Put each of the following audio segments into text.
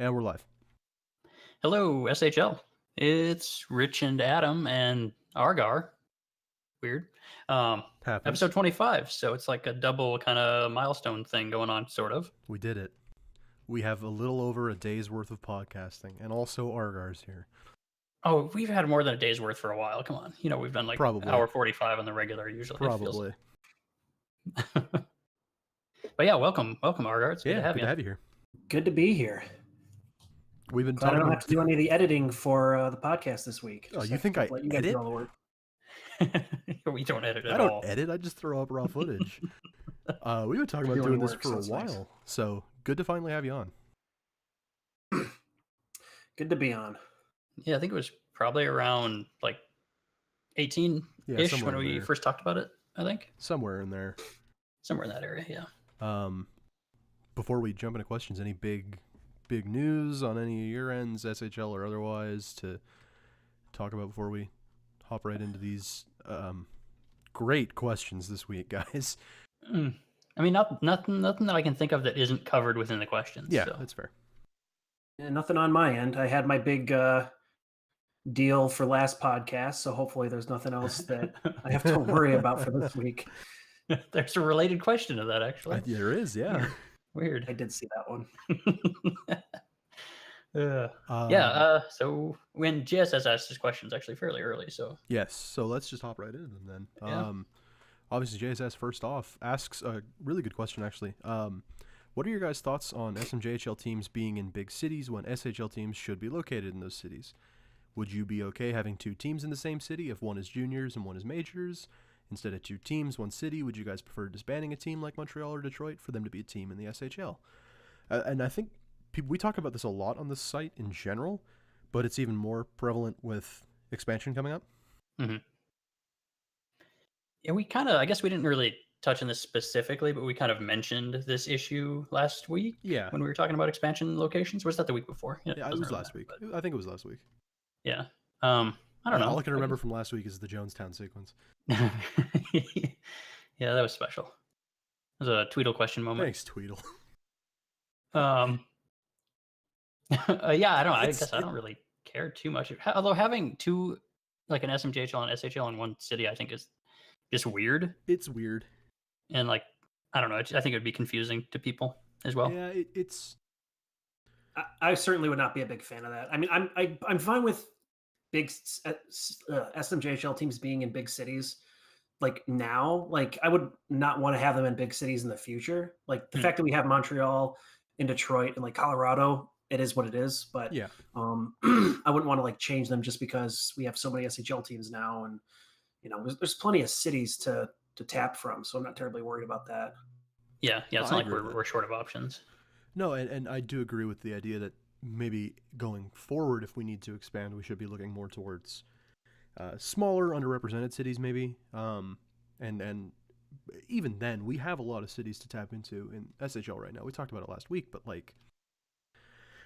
And we're live. Hello, SHL. It's Rich and Adam and ArGar. Weird. Happens. Episode 25. So it's like a double kind of milestone thing going on, sort of. We did it. We have a little over a day's worth of podcasting, and also ArGar's here. Oh, we've had more than a day's worth for a while. Come on. You know, we've done like hour 45 on the regular usually. Probably. But yeah, welcome, ArGar. It's good to have you. Good to have you here. Good to be here. We've been Glad I don't have to do any of the editing for the podcast this week. Oh, you think I edit? We don't edit at all. I don't edit. I just throw up raw footage. We've been talking about doing this for a while, nice. So good to finally have you on. Good to be on. Yeah, I think it was probably around like 18-ish when we first talked about it, I think. Somewhere in there. Somewhere in that area, yeah. Before we jump into questions, any big news on any of your ends, SHL or otherwise, to talk about before we hop right into these great questions this week, guys? I mean, nothing that I can think of that isn't covered within the questions. Yeah, so. That's fair. And nothing on my end. I had my big deal for last podcast, so hopefully there's nothing else that I have to worry about for this week. There's a related question to that, actually. There is, yeah. Weird. I did see that one. So when GSS asked his questions actually fairly early, so yes. So let's just hop right in and then. Yeah. Obviously, JSS first off asks a really good question actually. What are your guys' thoughts on SMJHL teams being in big cities when SHL teams should be located in those cities? Would you be okay having two teams in the same city if one is juniors and one is majors? Instead of two teams, one city, would you guys prefer disbanding a team like Montreal or Detroit for them to be a team in the SHL? And I think we talk about this a lot on this site in general, but it's even more prevalent with expansion coming up. Mm-hmm. Yeah, I guess we didn't really touch on this specifically, but we kind of mentioned this issue last week. Yeah. When we were talking about expansion locations. Was that the week before? Yeah, it was last week. But I think it was last week. Yeah. I don't know. All I can remember from last week is the Jonestown sequence. Yeah, that was special. It was a Tweedle question moment. Thanks, Tweedle. Yeah, I guess I don't really care too much. Although having two, like an SMJHL and SHL in one city, I think is just weird. It's weird. And like, I don't know. I think it would be confusing to people as well. Yeah, it's. I certainly would not be a big fan of that. I mean, I'm fine with big SMJHL teams being in big cities. Like now, like I would not want to have them in big cities in the future. Like the fact that we have Montreal and Detroit and like Colorado, it is what it is. But yeah, I wouldn't want to like change them just because we have so many SHL teams now, and there's plenty of cities to tap from. So I'm not terribly worried about that. Yeah, it's not like we're short of options. No, and I do agree with the idea that maybe going forward, if we need to expand, we should be looking more towards smaller, underrepresented cities, maybe. And even then, we have a lot of cities to tap into in SHL right now. We talked about it last week, but like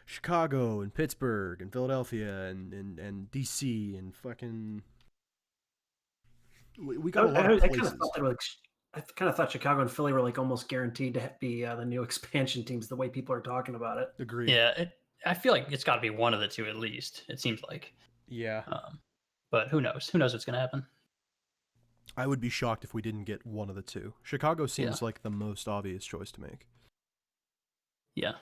Chicago and Pittsburgh and Philadelphia and DC and fucking. We got a lot of places. I kind of thought Chicago and Philly were like almost guaranteed to be the new expansion teams. The way people are talking about it. Agreed. Yeah, I feel like it's got to be one of the two at least. It seems like. Yeah. But who knows? Who knows what's going to happen? I would be shocked if we didn't get one of the two. Chicago seems like the most obvious choice to make. Yeah.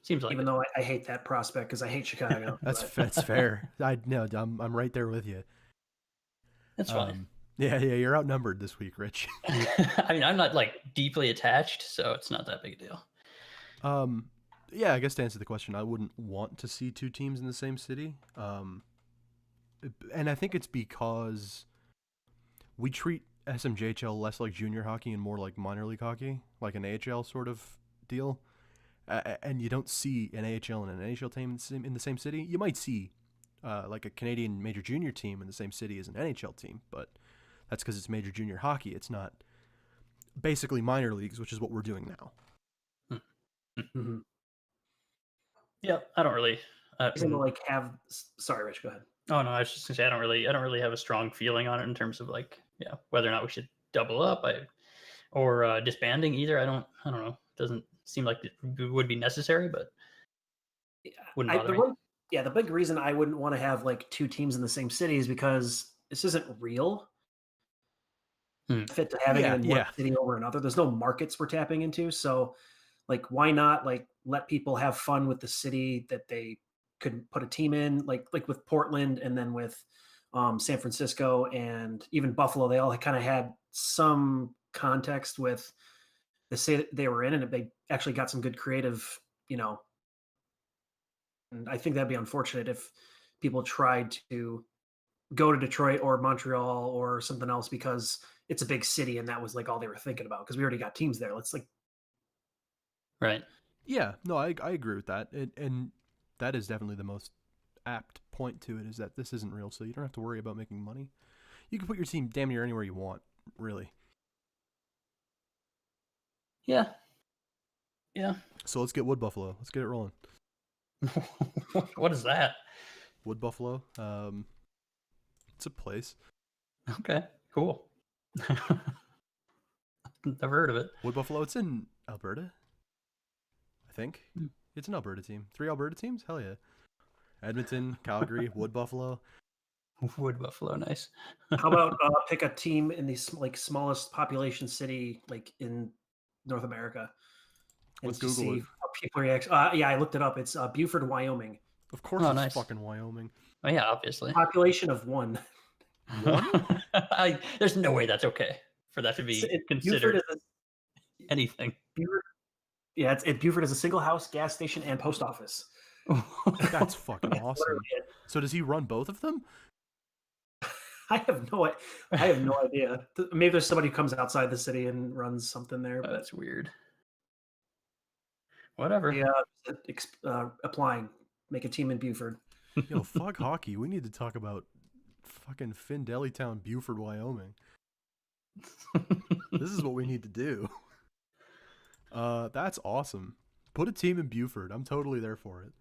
Seems like. Even though I hate that prospect because I hate Chicago. That's fair. I'm right there with you. That's fine. Yeah, you're outnumbered this week, Rich. I mean, I'm not like deeply attached, so it's not that big a deal. Yeah, I guess to answer the question, I wouldn't want to see two teams in the same city. And I think it's because we treat SMJHL less like junior hockey and more like minor league hockey, like an AHL sort of deal. And you don't see an AHL and an NHL team in the same city. You might see like a Canadian major junior team in the same city as an NHL team, but that's because it's major junior hockey. It's not basically minor leagues, which is what we're doing now. Mm-hmm. Yeah, I don't really. Sorry, Rich, go ahead. Oh no, I was just gonna say I don't really have a strong feeling on it in terms of like whether or not we should double up or disbanding either. I don't know. It doesn't seem like it would be necessary, but Wouldn't I, bother the me. one, yeah, the big reason I wouldn't want to have like two teams in the same city is because this isn't real. Hmm. Fit to having it Yeah, in one yeah. city over another. There's no markets we're tapping into, so like why not like let people have fun with the city that they could put a team in, like with Portland and then with San Francisco and even Buffalo. They all kind of had some context with the city that they were in, and they actually got some good creative, you know. And I think that'd be unfortunate if people tried to go to Detroit or Montreal or something else because it's a big city and that was like all they were thinking about because we already got teams there. Let's like Right. Yeah, no, I agree with that. And that is definitely the most apt point to it is that this isn't real, so you don't have to worry about making money. You can put your team damn near anywhere you want, really. Yeah. Yeah. So let's get Wood Buffalo. Let's get it rolling. What is that? Wood Buffalo. It's a place. Okay. Cool. Never heard of it. Wood Buffalo. It's in Alberta, I think. Hmm. It's an Alberta team. 3 Alberta teams? Hell yeah. Edmonton, Calgary, Wood Buffalo. Wood Buffalo, nice. how about pick a team in the like smallest population city like in North America and Let's just Google see it. how people react. Yeah, I looked it up. It's Buford, Wyoming. Of course, Oh, it's nice. fucking Wyoming. Oh yeah, obviously. Population of 1. There's no way that's okay for that to be Buford considered is anything. Buford, yeah, Buford is a single house, gas station, and post office. That's fucking That's awesome. literally it. So does he run both of them? I have no idea. Maybe there's somebody who comes outside the city and runs something there, but That's weird. Whatever. yeah, applying, make a team in Buford. Yo, fuck hockey. We need to talk about fucking Findleytown, Buford, Wyoming. This is what we need to do. That's awesome. Put a team in Buford. I'm totally there for it.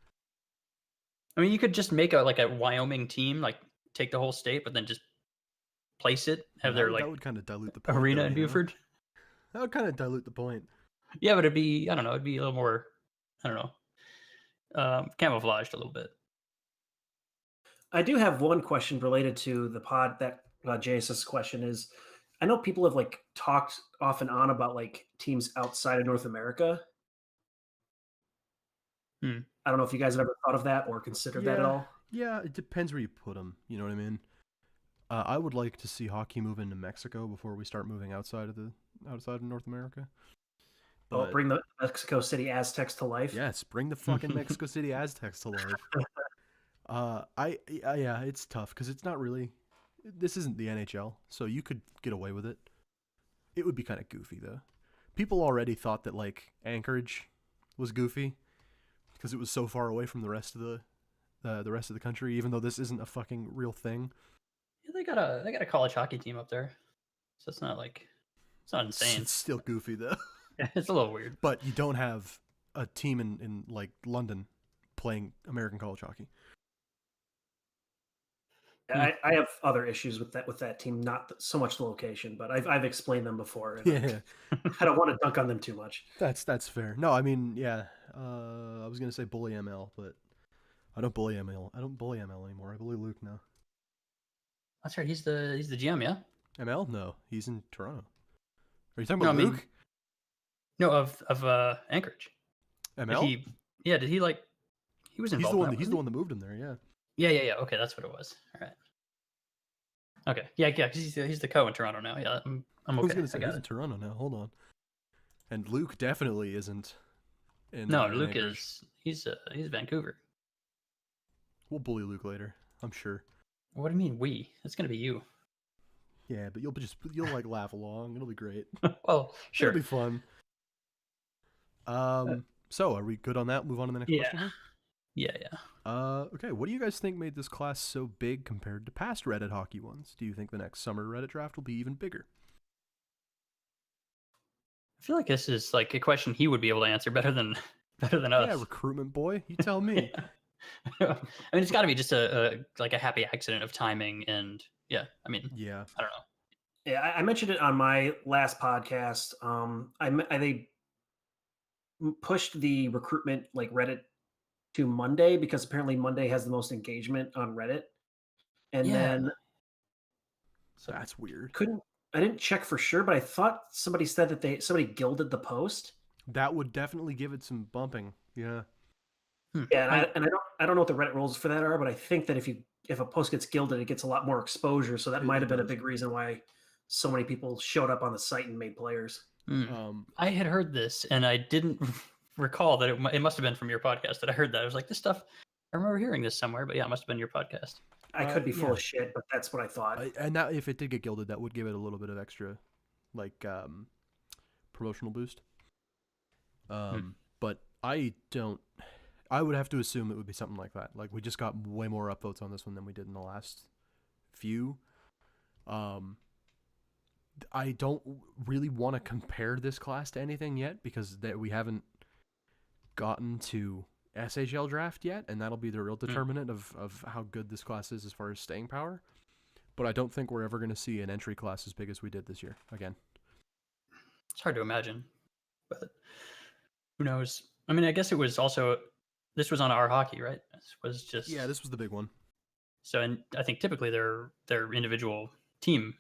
I mean, you could just make a Wyoming team, like take the whole state, but then just place it, have their like that would kind of dilute the point. arena though, in you know? Buford. That would kind of dilute the point. Yeah, but it'd be, I don't know, it'd be a little more, I don't know, camouflaged a little bit. I do have one question related to the pod that JS's question is. I know people have like talked off and on about like teams outside of North America. Hmm. I don't know if you guys have ever thought of that or considered that at all. Yeah, it depends where you put them. You know what I mean? I would like to see hockey move into Mexico before we start moving outside of North America. But bring the Mexico City Aztecs to life. Yes, bring the fucking Mexico City Aztecs to life. Yeah, it's tough because it's not really. This isn't the NHL, so you could get away with it. It would be kind of goofy though. People already thought that like Anchorage was goofy because it was so far away from the rest of the rest of the country, even though this isn't a fucking real thing. Yeah, they got a college hockey team up there, so it's not like it's not insane. It's still goofy though. It's a little weird. But you don't have a team in like London playing American college hockey. I have other issues with that team, not so much the location, but I've explained them before. And Yeah, I don't want to dunk on them too much. that's fair. No, I mean, yeah. I was gonna say bully ML, but I don't bully ML. I don't bully ML anymore. I bully Luke now. That's right. He's the GM, yeah. ML? No, he's in Toronto. Are you talking No, about I mean- Luke? No, of Anchorage. ML? Did he like? He was He's involved. the one. in that, He's the wasn't one that moved him there. Yeah. he? Yeah. Okay, that's what it was. All right. Okay. Yeah. 'Cause he's the co in Toronto now. Yeah. I'm okay. I was gonna say I got he's in it. Toronto now. Hold on. And Luke definitely isn't. No, in Luke Anchorage. he's Vancouver. We'll bully Luke later. I'm sure. What do you mean we? It's gonna be you. Yeah, but you'll like laugh along. It'll be great. Well, sure. It'll be fun. So are we good on that? Move on to the next question. Here? Yeah. Okay. What do you guys think made this class so big compared to past Reddit hockey ones? Do you think the next summer Reddit draft will be even bigger? I feel like this is like a question he would be able to answer better than us. Yeah, recruitment boy. You tell me. I mean, it's got to be just a happy accident of timing, and yeah. I mean, Yeah. I don't know. Yeah, I mentioned it on my last podcast. They pushed the recruitment like Reddit to Monday because apparently Monday has the most engagement on Reddit. And then So that's weird. I didn't check for sure, but I thought somebody said that somebody gilded the post. That would definitely give it some bumping. Yeah. Yeah, and I don't know what the Reddit rules for that are, but I think that if a post gets gilded, it gets a lot more exposure. So that might have been a big reason why so many people showed up on the site and made players. I had heard this, and I didn't recall that it must have been from your podcast that I heard that. I was like, this stuff, I remember hearing this somewhere, but yeah, it must have been your podcast. I could be full of shit, but that's what I thought. And now, if it did get gilded, that would give it a little bit of extra, like, promotional boost. But I would have to assume it would be something like that. Like, we just got way more upvotes on this one than we did in the last few. I don't really want to compare this class to anything yet because we haven't gotten to SHL draft yet, and that'll be the real determinant of how good this class is as far as staying power. But I don't think we're ever going to see an entry class as big as we did this year again. It's hard to imagine, but who knows? I mean, I guess it was also, this was on our hockey, right? This was just, yeah, this was the big one. So, and I think typically they're individual team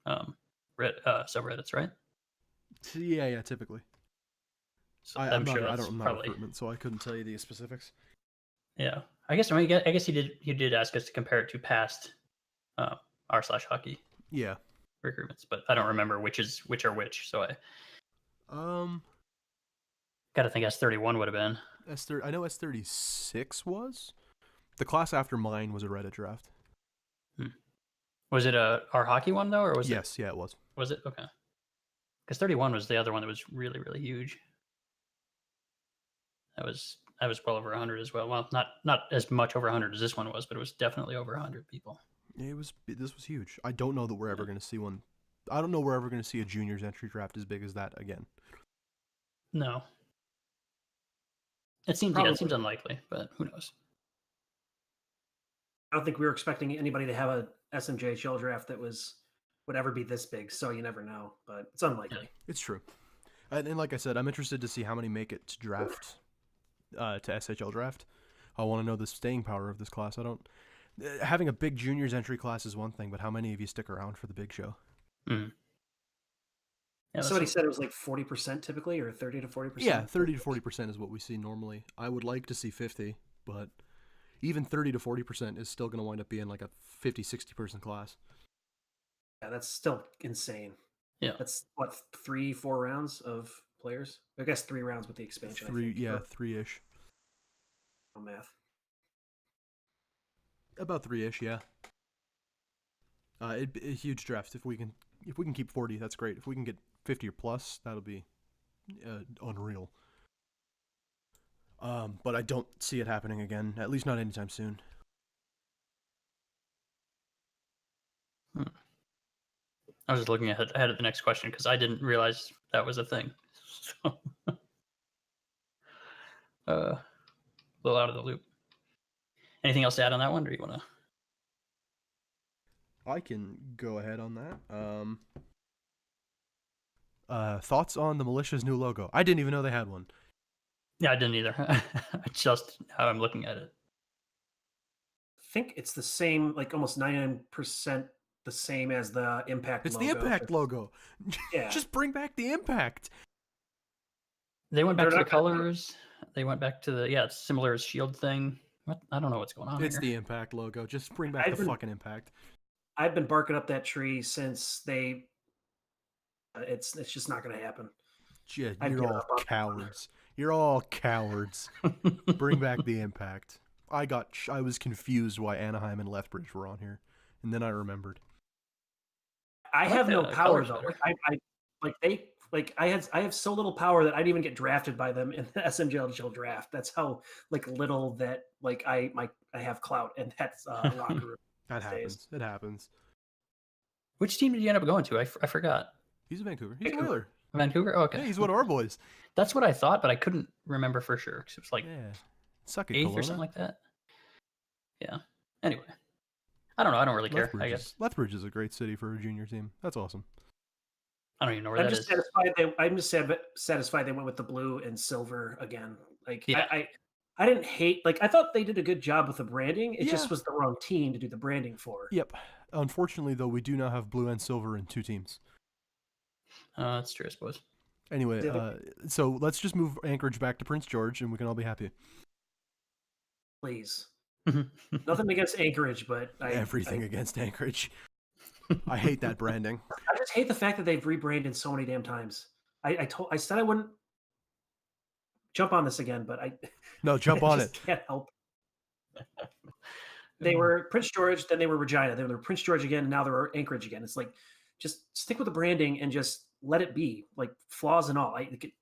subreddits, right? Yeah, typically. So I'm sure not that's a recruitment, so I couldn't tell you the specifics. Yeah, I guess he did ask us to compare it to past r/hockey. Yeah. Recruitments, but I don't remember which are which. So I gotta think S31 would have been. I know S36 was. The class after mine was a Reddit draft. Was it our hockey one though, or was it? Yeah, it was. Was it? Okay. Because 31 was the other one that was really, really huge. That was well over 100 as well. Well, not as much over 100 as this one was, but it was definitely over 100 people. Yeah, this was huge. I don't know that we're ever going to see one. I don't know we're ever going to see a juniors entry draft as big as that again. No. It seems unlikely, but who knows? I don't think we were expecting anybody to have a SMJHL draft that would ever be this big, so you never know, but it's unlikely. Yeah, it's true. And like I said, I'm interested to see how many make it to draft, to SHL draft. I want to know the staying power of this class. Having a big juniors entry class is one thing, but how many of you stick around for the big show? Mm. Yeah, somebody said it was like 40% typically, or 30 to 40%. Yeah, 30 to 40% is what we see normally. I would like to see 50, but even 30 to 40% is still going to wind up being like a 50, 60 person class. Yeah, that's still insane. Yeah, that's what 3-4 rounds of players. I guess 3 rounds with the expansion. 3-ish. No math. About 3-ish, yeah. It'd be a huge draft if we can keep 40. That's great. If we can get 50 or plus, that'll be unreal. But I don't see it happening again. At least not anytime soon. I was just looking ahead of the next question because I didn't realize that was a thing. So, a little out of the loop. Anything else to add on that one, or do you want to? I can go ahead on that. Thoughts on the militia's new logo? I didn't even know they had one. Yeah, I didn't either. Just how I'm looking at it. I think it's the same, like almost 99% the same as the Impact logo. It's the Impact logo. Yeah. Just bring back the Impact. They went back to the colors. They went back to it's similar as Shield thing. What? I don't know what's going on It's here. The Impact logo. Just bring back the fucking Impact. I've been barking up that tree since they. It's just not going to happen. Yeah, you're all cowards. You're all cowards. Bring back the Impact. I was confused why Anaheim and Lethbridge were on here, and then I remembered. I have no power though. I have so little power that I didn't even get drafted by them in the SMJL draft. That's how little that I have clout, and that's locker room. That happens. It happens. Which team did you end up going to? I forgot. He's a Vancouver. He's a Whaler. Vancouver? Oh, okay. Yeah, he's one of our boys. That's what I thought, but I couldn't remember for sure because it was Suck it, 8th Kelowna. or something like that. Yeah. Anyway, I don't know. I don't really care. I guess Lethbridge is a great city for a junior team. That's awesome. I don't even know where that is. I'm just satisfied they went with the blue and silver again. I didn't hate like I thought they did a good job with the branding. It Yeah. just was the wrong team to do the branding for. Yep. Unfortunately, though, we do now have blue and silver in 2 teams. That's true, I suppose. Anyway, Did so let's just move Anchorage back to Prince George, and we can all be happy. Please. Nothing against Anchorage, but Everything against Anchorage. I hate that branding. I just hate the fact that they've rebranded so many damn times. I said I wouldn't jump on this again, but No, jump on it. Can't help. They were Prince George, then they were Regina, then they were Prince George again, and now they're Anchorage again. It's like just stick with the branding and just let it be, like flaws and all.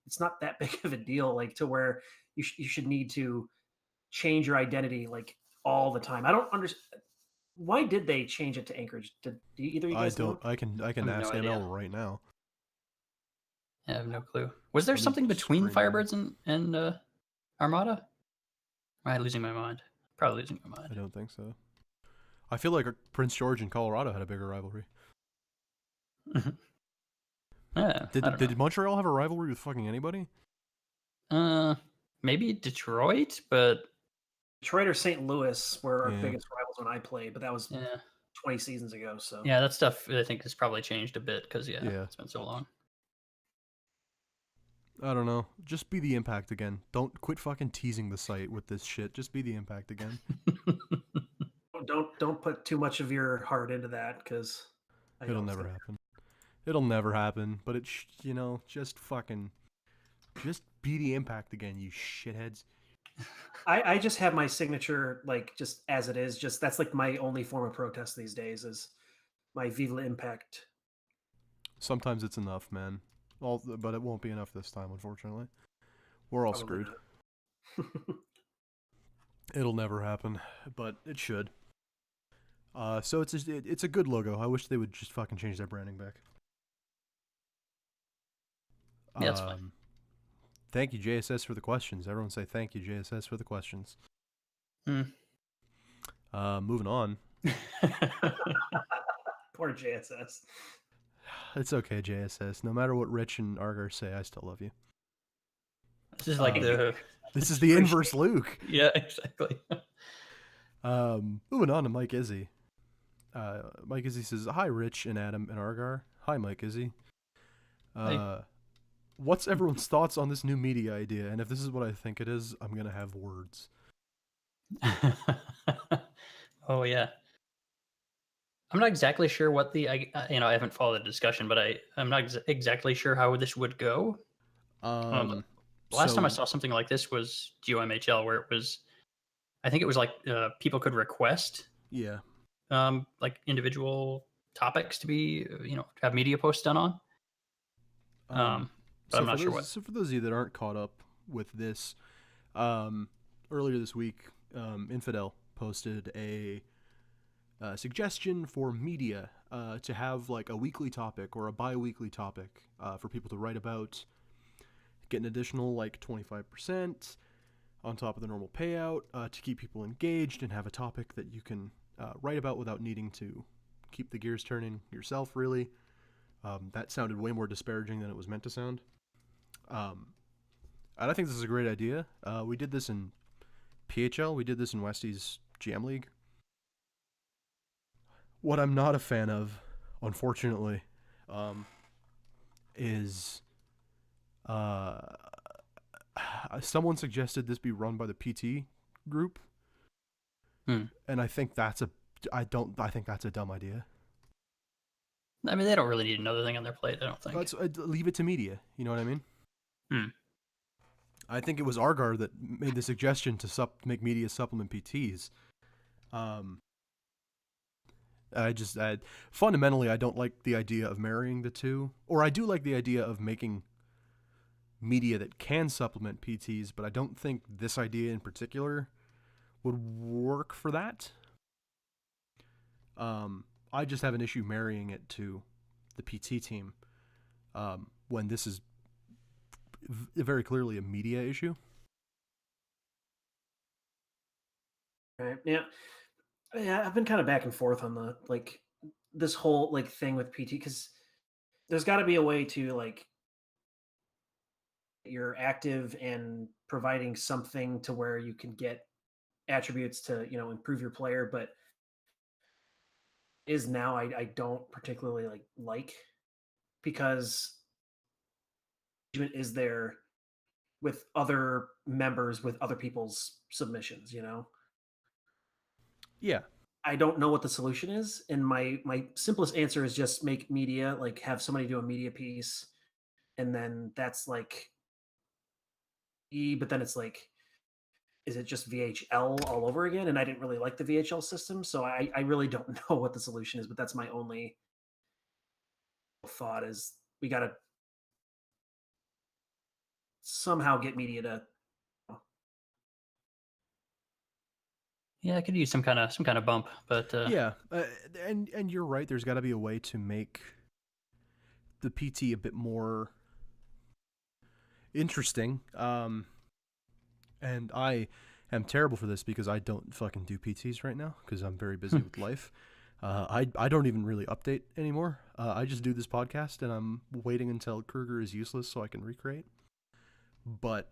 It's not that big of a deal, like to where you should need to change your identity like all the time. I don't understand. Why did they change it to Anchorage? Did either of you guys know? I can have ask no ML idea. right now. I have no clue. Was there Let me something between screen Firebirds and Armada? Am I losing my mind? Probably losing my I mind. don't think so. I feel like Prince George and Colorado had a bigger rivalry. Yeah. Did Montreal have a rivalry with fucking anybody? Maybe Detroit, but Detroit or St. Louis were our Yeah. biggest rivals when I played, but that was yeah, 20 seasons ago. So yeah, that stuff I think has probably changed a bit because Yeah. it's been so long. I don't know. Just be the Impact again. Don't quit fucking teasing the site with this shit. Just be the Impact again. don't put too much of your heart into that because It'll never happen. It'll never happen. But just be the Impact again, you shitheads. I just have my signature like just as it is. Just that's like my only form of protest these days is my Viva la Impact. Sometimes it's enough, man. But it won't be enough this time, unfortunately. We're all Probably screwed. It'll never happen, but it should. So it's a good logo. I wish they would just fucking change their branding back. Yeah, that's fine. Thank you, JSS, for the questions. Everyone say thank you, JSS, for the questions. Moving on. Poor JSS. It's okay, JSS. No matter what Rich and ArGar say, I still love you. This is like This is the inverse Luke. Yeah, exactly. Moving on to Mike Izzy. Mike Izzy says, "Hi, Rich and Adam and ArGar." Hi, Mike Izzy. Hey. What's everyone's thoughts on this new media idea? And if this is what I think it is, I'm gonna have words. Oh yeah. I'm not exactly sure what I haven't followed the discussion, but I'm not exactly sure how this would go. Last time I saw something like this was GOMHL, where it was, I think it was like people could request, like individual topics to be, have media posts done on. But I'm not sure what. So for those of you that aren't caught up with this, earlier this week, Infidel posted a suggestion for media to have like a weekly topic or a bi-weekly topic for people to write about, get an additional like 25% on top of the normal payout to keep people engaged and have a topic that you can write about without needing to keep the gears turning yourself, really. That sounded way more disparaging than it was meant to sound. And I think this is a great idea. We did this in PHL. We did this in Westie's GM League. What I'm not a fan of, unfortunately, is someone suggested this be run by the PT group, and I think that's a dumb idea. I mean, they don't really need another thing on their plate, I don't think. Leave it to media. You know what I mean? I think it was ArGar that made the suggestion to make media supplement PTs. Fundamentally, I don't like the idea of marrying the two. Or I do like the idea of making media that can supplement PTs, but I don't think this idea in particular would work for that. I just have an issue marrying it to the PT team when this is very clearly a media issue. Right. Yeah. I've been kind of back and forth on the this whole thing with PT because there's got to be a way to you're active and providing something to where you can get attributes to, improve your player, but is now I don't particularly like because engagement is there with other members with other people's submissions. Yeah. I don't know what the solution is, and my simplest answer is just make media, like have somebody do a media piece, and then that's like but then it's like, is it just VHL all over again? And I didn't really like the VHL system, so I really don't know what the solution is, but that's my only thought is we got to somehow get media to. Yeah, I could use some kind of bump, but Yeah, and you're right. There's got to be a way to make the PT a bit more interesting. And I am terrible for this because I don't fucking do PTs right now because I'm very busy with life. I don't even really update anymore. I just do this podcast, and I'm waiting until Kruger is useless so I can recreate. But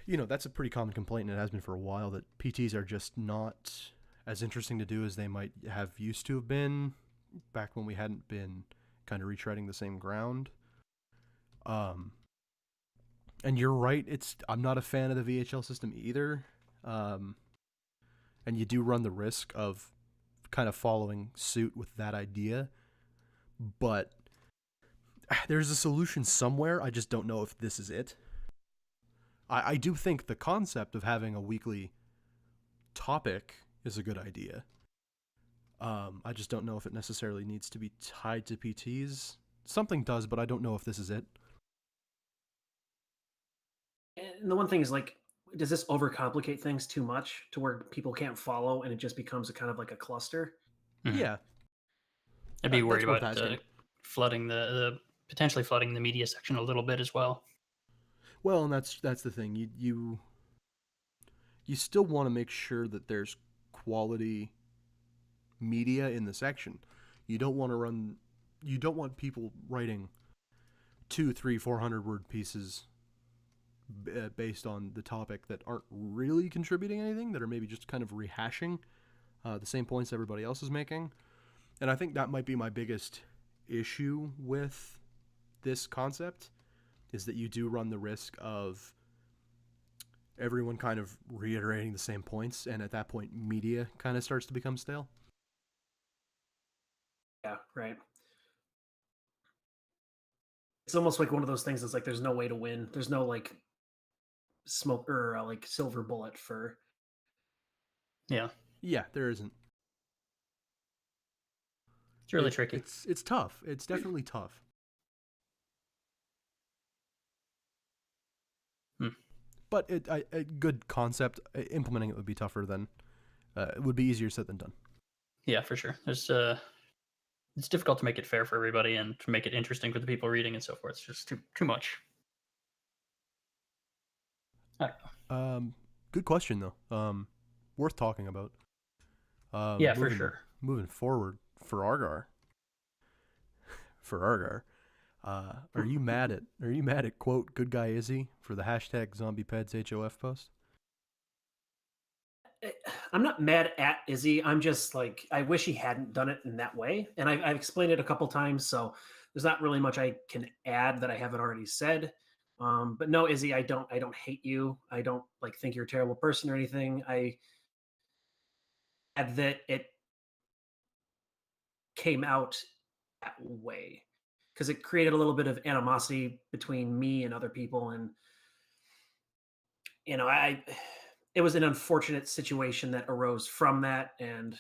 that's a pretty common complaint, and it has been for a while, that PTs are just not as interesting to do as they might have used to have been back when we hadn't been kind of retreading the same ground. And you're right, I'm not a fan of the VHL system either. And you do run the risk of kind of following suit with that idea. But there's a solution somewhere. I just don't know if this is it. I do think the concept of having a weekly topic is a good idea. I just don't know if it necessarily needs to be tied to PTs. Something does, but I don't know if this is it. And the one thing is, like, does this overcomplicate things too much to where people can't follow and it just becomes a kind of like a cluster? Mhm. Yeah. I'd be worried worth about asking. flooding the potentially flooding the media section a little bit as well. Well, and that's the thing. You still want to make sure that there's quality media in the section. You don't want people writing 200, 300, 400 word pieces based on the topic that aren't really contributing anything, that are maybe just kind of rehashing the same points everybody else is making. And I think that might be my biggest issue with this concept, is that you do run the risk of everyone kind of reiterating the same points, and at that point media kind of starts to become stale. Yeah, right. It's almost like one of those things that's like there's no way to win. There's no like smoke or like silver bullet for. Yeah, Yeah, there isn't. it's really tricky. It's tough. It's definitely tough. But a good concept, implementing it would be tougher than it would be easier said than done. Yeah, for sure. There's it's difficult to make it fair for everybody and to make it interesting for the people reading and so forth. It's just too much. I don't know. Good question though. Worth talking about. Yeah, for sure. Moving forward for ArGar. Are you mad at quote good guy Izzy for the hashtag ZombiePeds HOF post? I'm not mad at Izzy. I'm just like, I wish he hadn't done it in that way. And I've explained it a couple times, so there's not really much I can add that I haven't already said. But no, Izzy, I don't hate you. I don't like think you're a terrible person or anything. I add that it came out that way because it created a little bit of animosity between me and other people, and it was an unfortunate situation that arose from that, and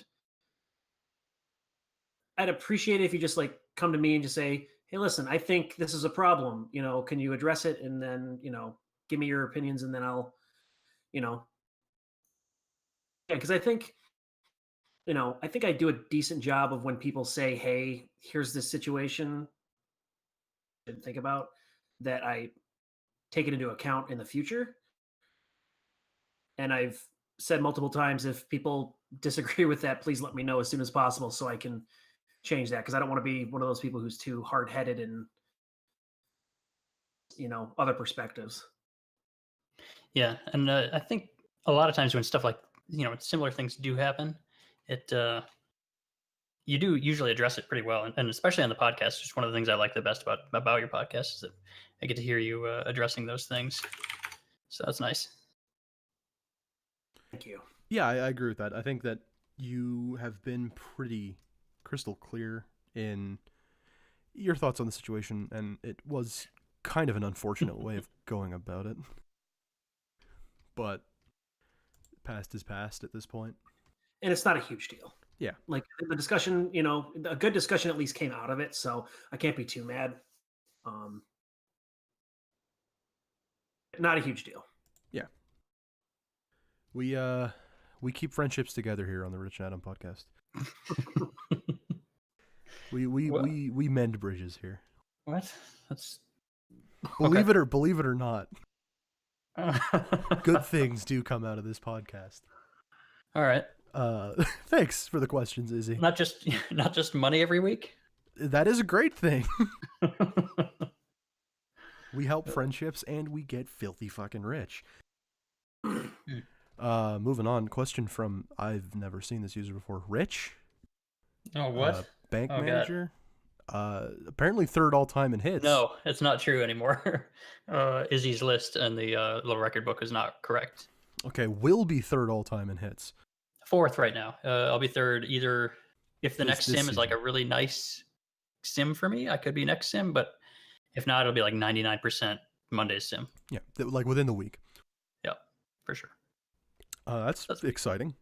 I'd appreciate it if you just like come to me and just say, hey, listen, I think this is a problem, can you address it? And then give me your opinions, and then I'll yeah, because I think I do a decent job of when people say, hey, here's this situation to think about, that I take it into account in the future. And I've said multiple times, if people disagree with that, please let me know as soon as possible so I can change that, because I don't want to be one of those people who's too hard-headed and other perspectives. Yeah, and I think a lot of times when stuff like similar things do happen, it you do usually address it pretty well, and especially on the podcast. Just one of the things I like the best about your podcast is that I get to hear you addressing those things. So that's nice. Thank you. Yeah, I agree with that. I think that you have been pretty crystal clear in your thoughts on the situation, and it was kind of an unfortunate way of going about it. But past is past at this point. And it's not a huge deal. Yeah. Like the discussion, a good discussion at least came out of it, so I can't be too mad. Not a huge deal. Yeah. We keep friendships together here on the Rich and Adam podcast. we mend bridges here. What? That's believe it or not. Good things do come out of this podcast. All right. Thanks for the questions, Izzy. Not just money every week. That is a great thing. We help friendships and we get filthy fucking rich. Moving on. Question from, I've never seen this user before. Rich? Oh, what? Bank manager? Apparently third all time in hits. No, it's not true anymore. Izzy's list and the little record book is not correct. Okay, will be third all time in hits. Fourth right now. I'll be third either if the next sim season is like a really nice sim for me, I could be next sim, but if not, it'll be like 99% Monday's sim. Yeah, like within the week. Yep, for sure. That's exciting.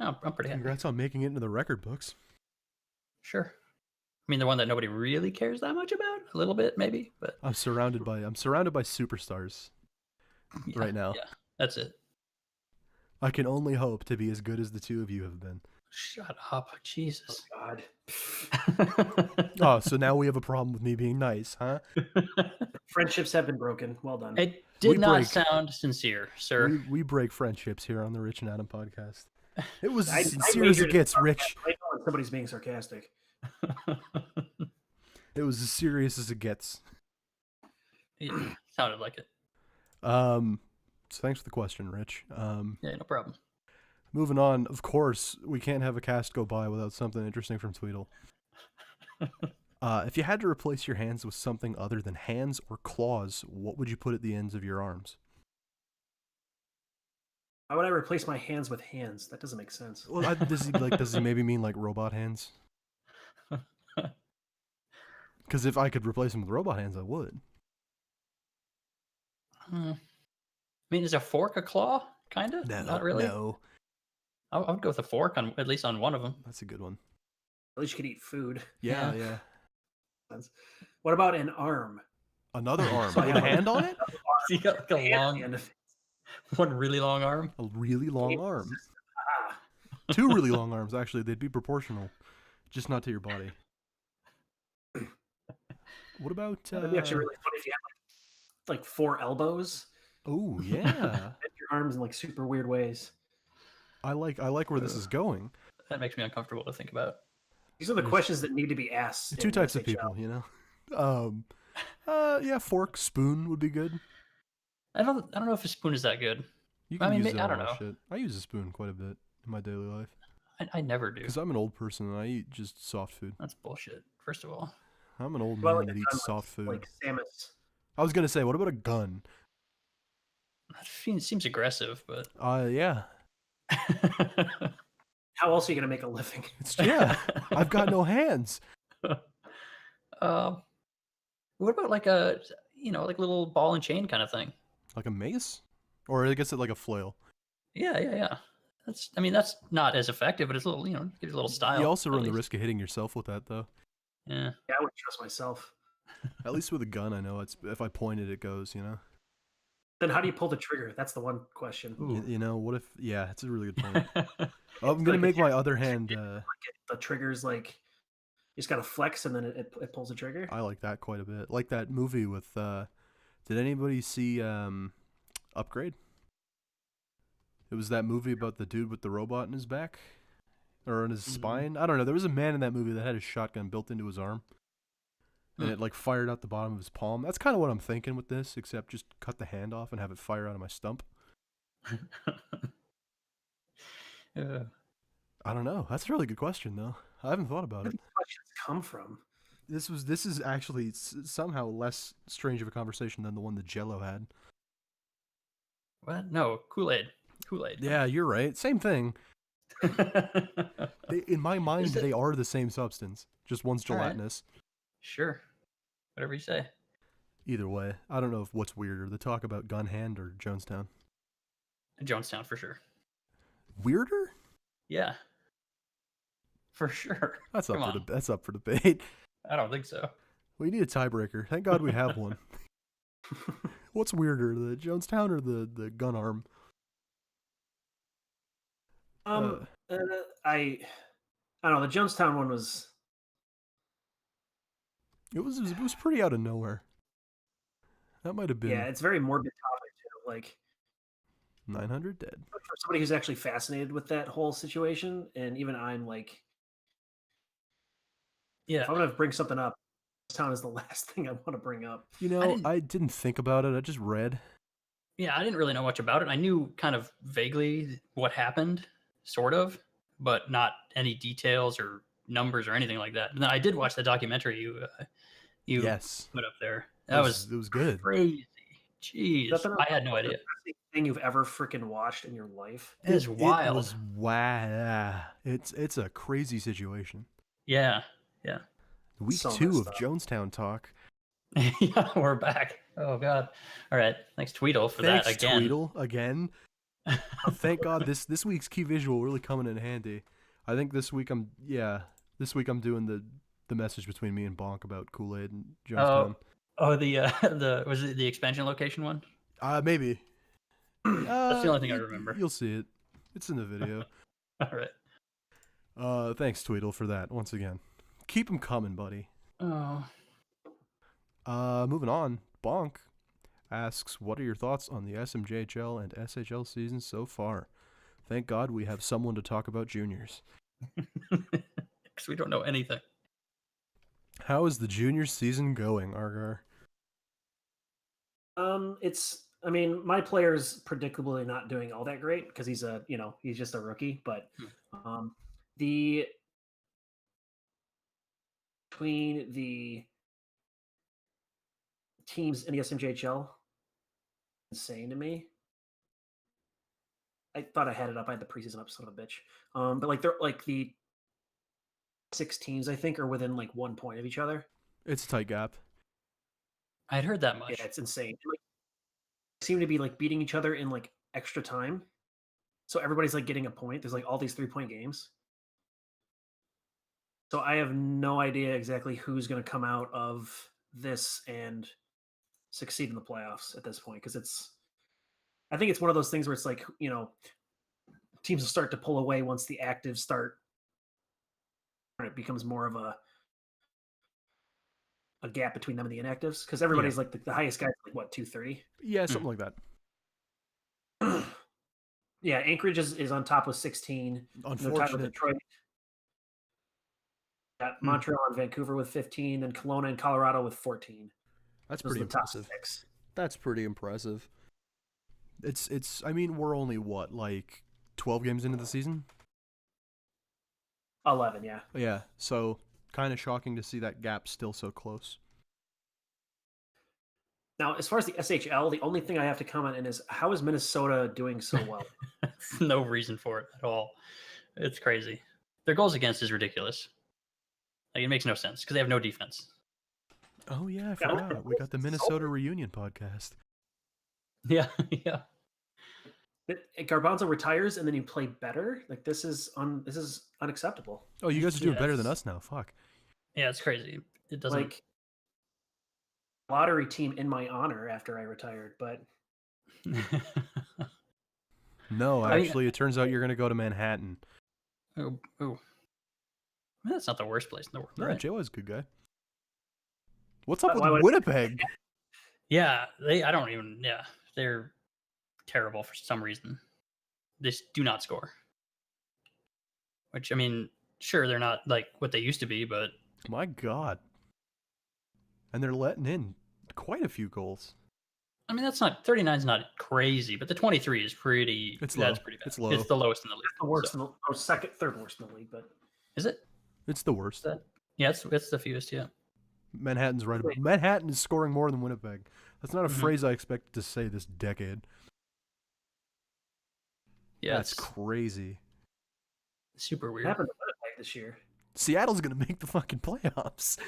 Oh, I'm pretty happy. Congrats on making it into the record books. Sure. I mean, the one that nobody really cares that much about, a little bit maybe, but I'm surrounded by superstars right now. Yeah, that's it. I can only hope to be as good as the two of you have been. Shut up, Jesus. Oh, God. Oh, so now we have a problem with me being nice, huh? Friendships have been broken. Well done. It did not sound sincere, sir. We break friendships here on the Rich and Adam podcast. It was as sincere as it gets, Rich. I know when somebody's being sarcastic. It was as serious as it gets. It sounded like it. So thanks for the question, Rich. Yeah, no problem. Moving on, of course, we can't have a cast go by without something interesting from Tweedle. If you had to replace your hands with something other than hands or claws, what would you put at the ends of your arms? Why would I replace my hands with hands? That doesn't make sense. Well, does he maybe mean like robot hands? Because if I could replace them with robot hands, I would. I mean, is a fork a claw? Kind of? No, not really. No. I would go with a fork at least on one of them. That's a good one. At least you could eat food. Yeah. What about an arm? Another arm with a hand on it? So you got like a long, one really long arm. A really long arm. Two really long arms, actually. They'd be proportional, just not to your body. What about? That'd be actually really funny if you had like 4 elbows. Oh yeah. Your arms in like super weird ways. I like where this is going. That makes me uncomfortable to think about. These are the questions that need to be asked. Two types of people, you know. Yeah, fork, spoon would be good. I don't know if a spoon is that good. You can use I don't know. Shit. I use a spoon quite a bit in my daily life. I never do. Because I'm an old person and I eat just soft food. That's bullshit. First of all, I'm an old man that eats soft food. Like Samus. I was gonna say, what about a gun? That seems aggressive, but yeah. How else are you gonna make a living? I've got no hands. What about like a like little ball and chain kind of thing? Like a mace, or I guess it like a flail. Yeah. That's not as effective, but it's a little gives you a little style. You also run the risk of hitting yourself with that, though. Yeah. Yeah, I wouldn't trust myself. At least with a gun, I know if I point it, it goes. Then how do you pull the trigger? That's the one question. What if? Yeah, it's a really good point. I'm gonna make my other hand. The trigger's like you just gotta flex and then it pulls the trigger. I like that quite a bit. Like that movie with. Did anybody see Upgrade? It was that movie about the dude with the robot in his back or in his spine. I don't know. There was a man in that movie that had a shotgun built into his arm. and it like fired out the bottom of his palm. That's kind of what I'm thinking with this, except just cut the hand off and have it fire out of my stump. Yeah. I don't know. That's a really good question, though. I haven't thought about Where it. do these questions come from? This is actually somehow less strange of a conversation than the one that Jello had. What? No, Kool-Aid. Kool-Aid. Yeah, you're right. Same thing. In my mind, they are the same substance. Just one's All right. gelatinous. Sure. Whatever you say. Either way, I don't know if what's weirder, the talk about Gun Hand or Jonestown. Jonestown for sure. Weirder? Yeah. For sure. That's Come up on. that's up for debate. I don't think so. We need a tiebreaker. Thank God we have one. What's weirder, the Jonestown or the gun arm? I don't know. The Jonestown one was. It was pretty out of nowhere. That might have been. Yeah, it's very morbid topic too. Like 900 dead. for somebody who's actually fascinated with that whole situation, and even I'm like, Yeah. if I'm gonna bring something up, Jonestown is the last thing I want to bring up. You know, I didn't think about it. I just read. Yeah, I didn't really know much about it. I knew kind of vaguely what happened, sort of, but not any details or numbers or anything like that. And I did watch the documentary you Yes. put up there. It was good. Crazy. Jeez, Nothing I had no idea. Thing you've ever freaking watched in your life. It is wild. It was wow. It's a crazy situation. Yeah. Week So 2 messed of up. Jonestown talk. Yeah, we're back. Oh God. All right. Thanks, Tweedle, for that again. Tweedle, again. Thank God this week's key visual really coming in handy. I think this week I'm doing the message between me and Bonk about Kool-Aid and Jonestown. Oh, the was it the expansion location one? Maybe. That's the only thing I remember. You'll see it. It's in the video. All right. Thanks, Tweedle, for that once again. Keep them coming, buddy. Oh. Moving on. Bonk asks, what are your thoughts on the SMJHL and SHL seasons so far? Thank God we have someone to talk about juniors. Because we don't know anything. How is the junior season going, ArGar? I mean, my player's predictably not doing all that great because he's just a rookie. But between the teams in the SMJHL, insane to me. I thought I had it up. I had the preseason up, son of a bitch. But like they're like the 6 teams, I think, are within like 1 point of each other. It's a tight gap. I had heard that much. Yeah, it's insane. Like, they seem to be like beating each other in like extra time. So everybody's like getting a point. There's like all these 3-point games. So I have no idea exactly who's going to come out of this and succeed in the playoffs at this point, because I think it's one of those things where it's like, teams will start to pull away once the actives start. It becomes more of a gap between them and the inactives, because everybody's like the highest guy's like what, 230? Yeah, something like that. Yeah, Anchorage is on top with 16. Unfortunate. Detroit. Got Montreal and Vancouver with 15, then Kelowna and Colorado with 14. That's Those pretty are the top impressive. 6. That's pretty impressive. It's I mean, we're only what, like 12 games into the season? 11, yeah. Yeah, so kind of shocking to see that gap still so close. Now, as far as the SHL, the only thing I have to comment on is, how is Minnesota doing so well? No reason for it at all. It's crazy. Their goals against is ridiculous. Like, it makes no sense because they have no defense. Oh yeah, I forgot. We got the Minnesota reunion podcast. Yeah. Garbanzo retires and then you play better. Like, this is unacceptable. Oh, you guys are doing better than Yes. us now. Fuck. Yeah, it's crazy. It doesn't. Like, lottery team in my honor after I retired, but No, I mean- actually, it turns out you're gonna go to Manhattan. oh. I mean, that's not the worst place in the world, No, right? Joe is a good guy. What's up Why with would- Winnipeg? Yeah, they're terrible for some reason. They just do not score. Which, I mean, sure, they're not like what they used to be, but My God. and they're letting in quite a few goals. I mean, that's not 39 is not crazy, but the 23 is pretty. It's That's low. pretty bad. It's low. It's the lowest in the league. The worst, in the, or second, third worst in the league. But Is it? It's the worst. Yeah, it's the fewest. Yeah. Manhattan's right. Manhattan is scoring more than Winnipeg. That's not a phrase I expected to say this decade. Yeah, that's crazy. Super weird. What happened to Winnipeg this year? Seattle's gonna make the fucking playoffs.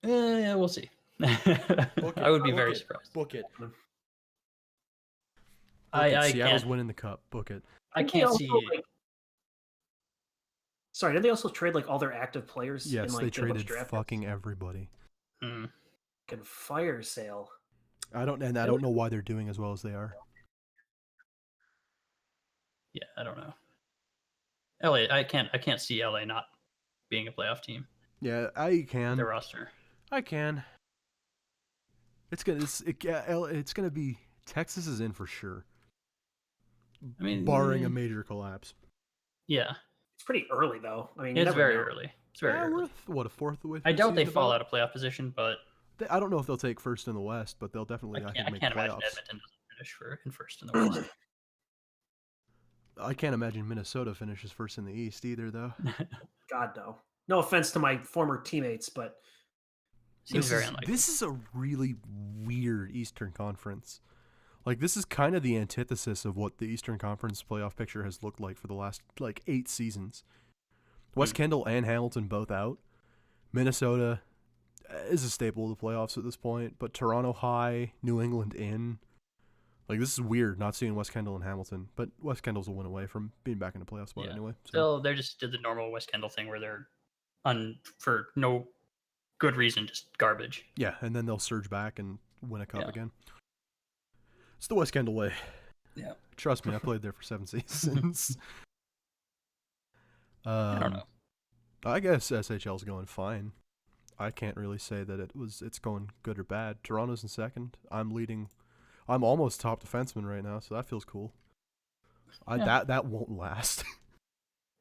Yeah, we'll see. I would be very surprised. Book it. I Seattle's can't. winning the cup. Book it. I can't see. Sorry, did they also trade like all their active players? Yes, in, like, they traded draft fucking everybody. Fucking fire sale. I don't know why they're doing as well as they are. Yeah, I don't know. LA, I can't see LA not being a playoff team. Yeah, I can. Their roster. I can. It's gonna be Texas is in for sure. I mean, barring a major collapse. Yeah, it's pretty early though. I mean, it's very early. It's very early. We're a fourth away. I doubt they fall out of playoff position, but I don't know if they'll take first in the West, but they'll definitely I make can't playoffs. imagine Edmonton doesn't finish in first in the West. I can't imagine Minnesota finishes first in the East either, though. God no. No offense to my former teammates, but seems very unlikely. This is a really weird Eastern Conference. Like, this is kind of the antithesis of what the Eastern Conference playoff picture has looked like for the last 8 seasons. West Kendall and Hamilton both out. Minnesota is a staple of the playoffs at this point, but Toronto high, New England in. Like, this is weird not seeing West Kendall and Hamilton, but West Kendall's a win away from being back in the playoff spot anyway. So. Still, they just did the normal West Kendall thing where they're for no good reason, just garbage. Yeah, and then they'll surge back and win a cup again. It's the West Kendall way. Yeah. Trust me, I played there for 7 seasons. I don't know. I guess SHL's going fine. I can't really say that it's going good or bad. Toronto's in second. I'm leading. I'm almost top defenseman right now, so that feels cool. That won't last.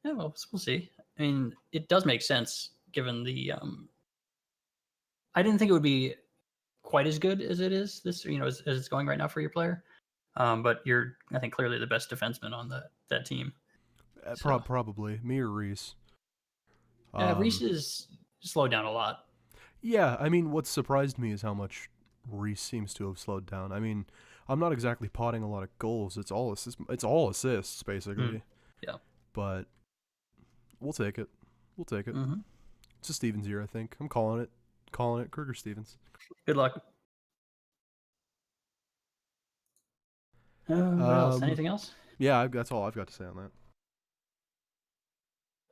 Yeah, well, we'll see. I mean, it does make sense given the. I didn't think it would be quite as good as it is this, as it's going right now for your player. But you're, I think, clearly the best defenseman on that team. Probably me or Reese. Yeah, Reese is slowed down a lot. Yeah, I mean, what surprised me is how much Reese seems to have slowed down. I mean, I'm not exactly potting a lot of goals. It's all assists basically. Yeah. But we'll take it. Mm-hmm. It's a Stevens year, I think. I'm calling it. Kruger Stevens. Good luck. What else? Anything else? Yeah, that's all I've got to say on that.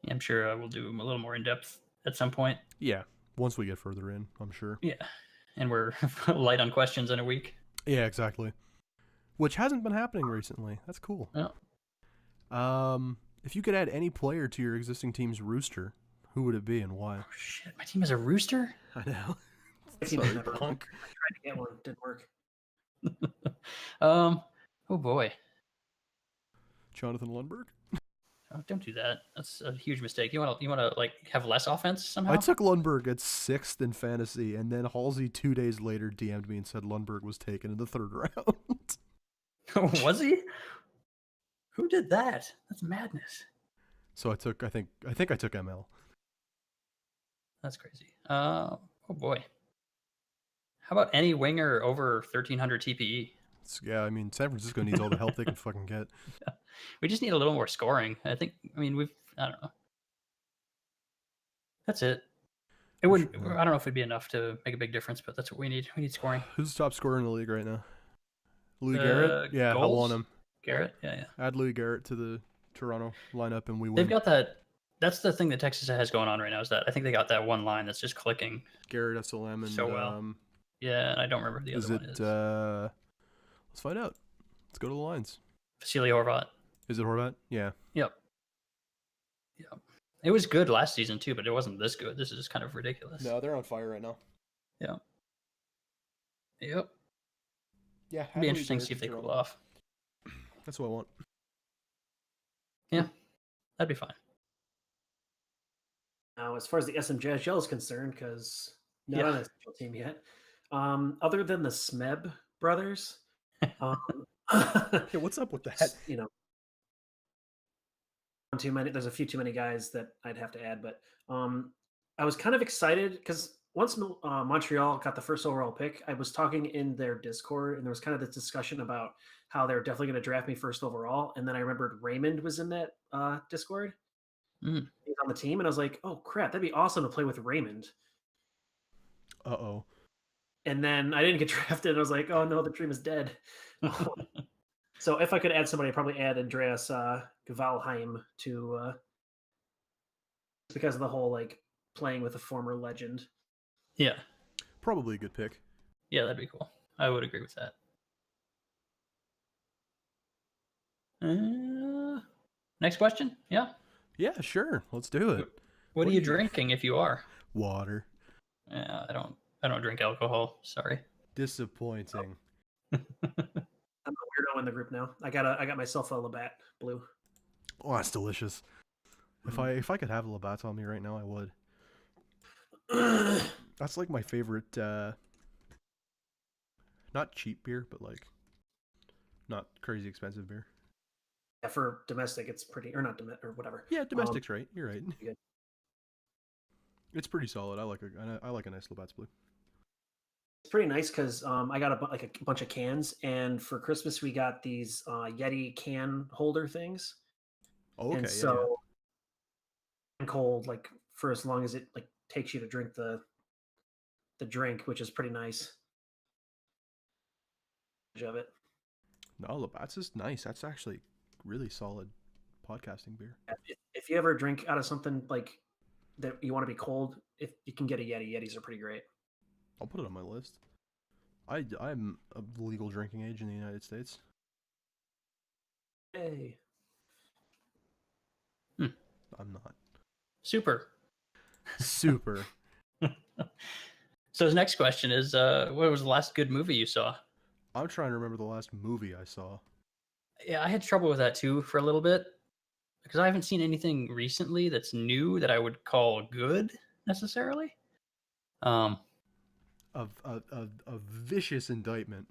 Yeah, I'm sure we'll do a little more in depth at some point. Yeah, once we get further in, I'm sure. Yeah, and we're light on questions in a week. Yeah, exactly. Which hasn't been happening recently. That's cool. Yeah. If you could add any player to your existing team's rooster, who would it be and why? Oh shit, my team is a rooster? I know. Sorry, I tried to get one, didn't work. Oh boy. Jonathan Lundberg? Oh, don't do that. That's a huge mistake. You want to have less offense somehow? I took Lundberg at 6th in fantasy, and then Halsey 2 days later DM'd me and said Lundberg was taken in the 3rd round. Was he? Who did that? That's madness. So I think I took ML. That's crazy. Oh boy. How about any winger over 1300 TPE? Yeah, I mean, San Francisco needs all the help they can fucking get. Yeah. We just need a little more scoring. I don't know. That's it. It wouldn't. Sure. I don't know if it'd be enough to make a big difference, but that's what we need. We need scoring. Who's the top scorer in the league right now? Louis Garrett? Yeah, goals? I want him. Garrett? Yeah. Add Louis Garrett to the Toronto lineup and we win. They've got that. That's the thing that Texas has going on right now is that I think they got that one line that's just clicking. Garrett, SLM, and so well. Yeah, and I don't remember who the other one is. Let's find out. Let's go to the lines. Vasily Horvat. Is it Horvat? Yeah. Yep. It was good last season too, but it wasn't this good. This is just kind of ridiculous. No, they're on fire right now. Yeah. Yep. Yeah. It'd be interesting to see if they cool off. That's what I want. Yeah. That'd be fine. Now, as far as the SMJHL is concerned, because not Yeah. on the SHL team yet, other than the Smeb brothers, um, Yeah, what's up with that? just, too many. There's a few too many guys that I'd have to add, but I was kind of excited because once Montreal got the first overall pick, I was talking in their Discord, and there was kind of this discussion about how they're definitely going to draft me first overall. And then I remembered Raymond was in that Discord. Mm. He's on the team, and I was like, "Oh crap, that'd be awesome to play with Raymond." Uh-oh. And then I didn't get drafted, and I was like, "Oh no, the dream is dead." So if I could add somebody, I'd probably add Andreas Gvalheim to because of the whole like playing with a former legend. Yeah. Probably a good pick. Yeah, that'd be cool. I would agree with that. Next question? Yeah. Yeah, sure. Let's do it. What are you drinking if you are? Water. Yeah, I don't drink alcohol. Sorry. Disappointing. I'm a weirdo in the group now. I got myself a Labatt Blue. Oh, that's delicious. If I could have a Labatt on me right now, I would. That's like my favorite. Not cheap beer, but like not crazy expensive beer. Yeah, for domestic, it's pretty, or not domestic, or whatever. Yeah, domestic's right. You're right. Good. It's pretty solid. I like a nice Labatt's Blue. It's pretty nice because I got a bunch of cans, and for Christmas we got these Yeti can holder things. Oh, okay. And so cold, like for as long as it like takes you to drink the drink, which is pretty nice. Of it. No, Labatt's is nice. That's actually really solid podcasting beer. If you ever drink out of something like that you want to be cold, if you can get a Yeti, Yetis are pretty great. I'll put it on my list. I'm of legal drinking age in the United States. Hey. I'm not. Super. Super. So his next question is, what was the last good movie you saw? I'm trying to remember the last movie I saw. Yeah, I had trouble with that too for a little bit because I haven't seen anything recently that's new that I would call good necessarily. A vicious indictment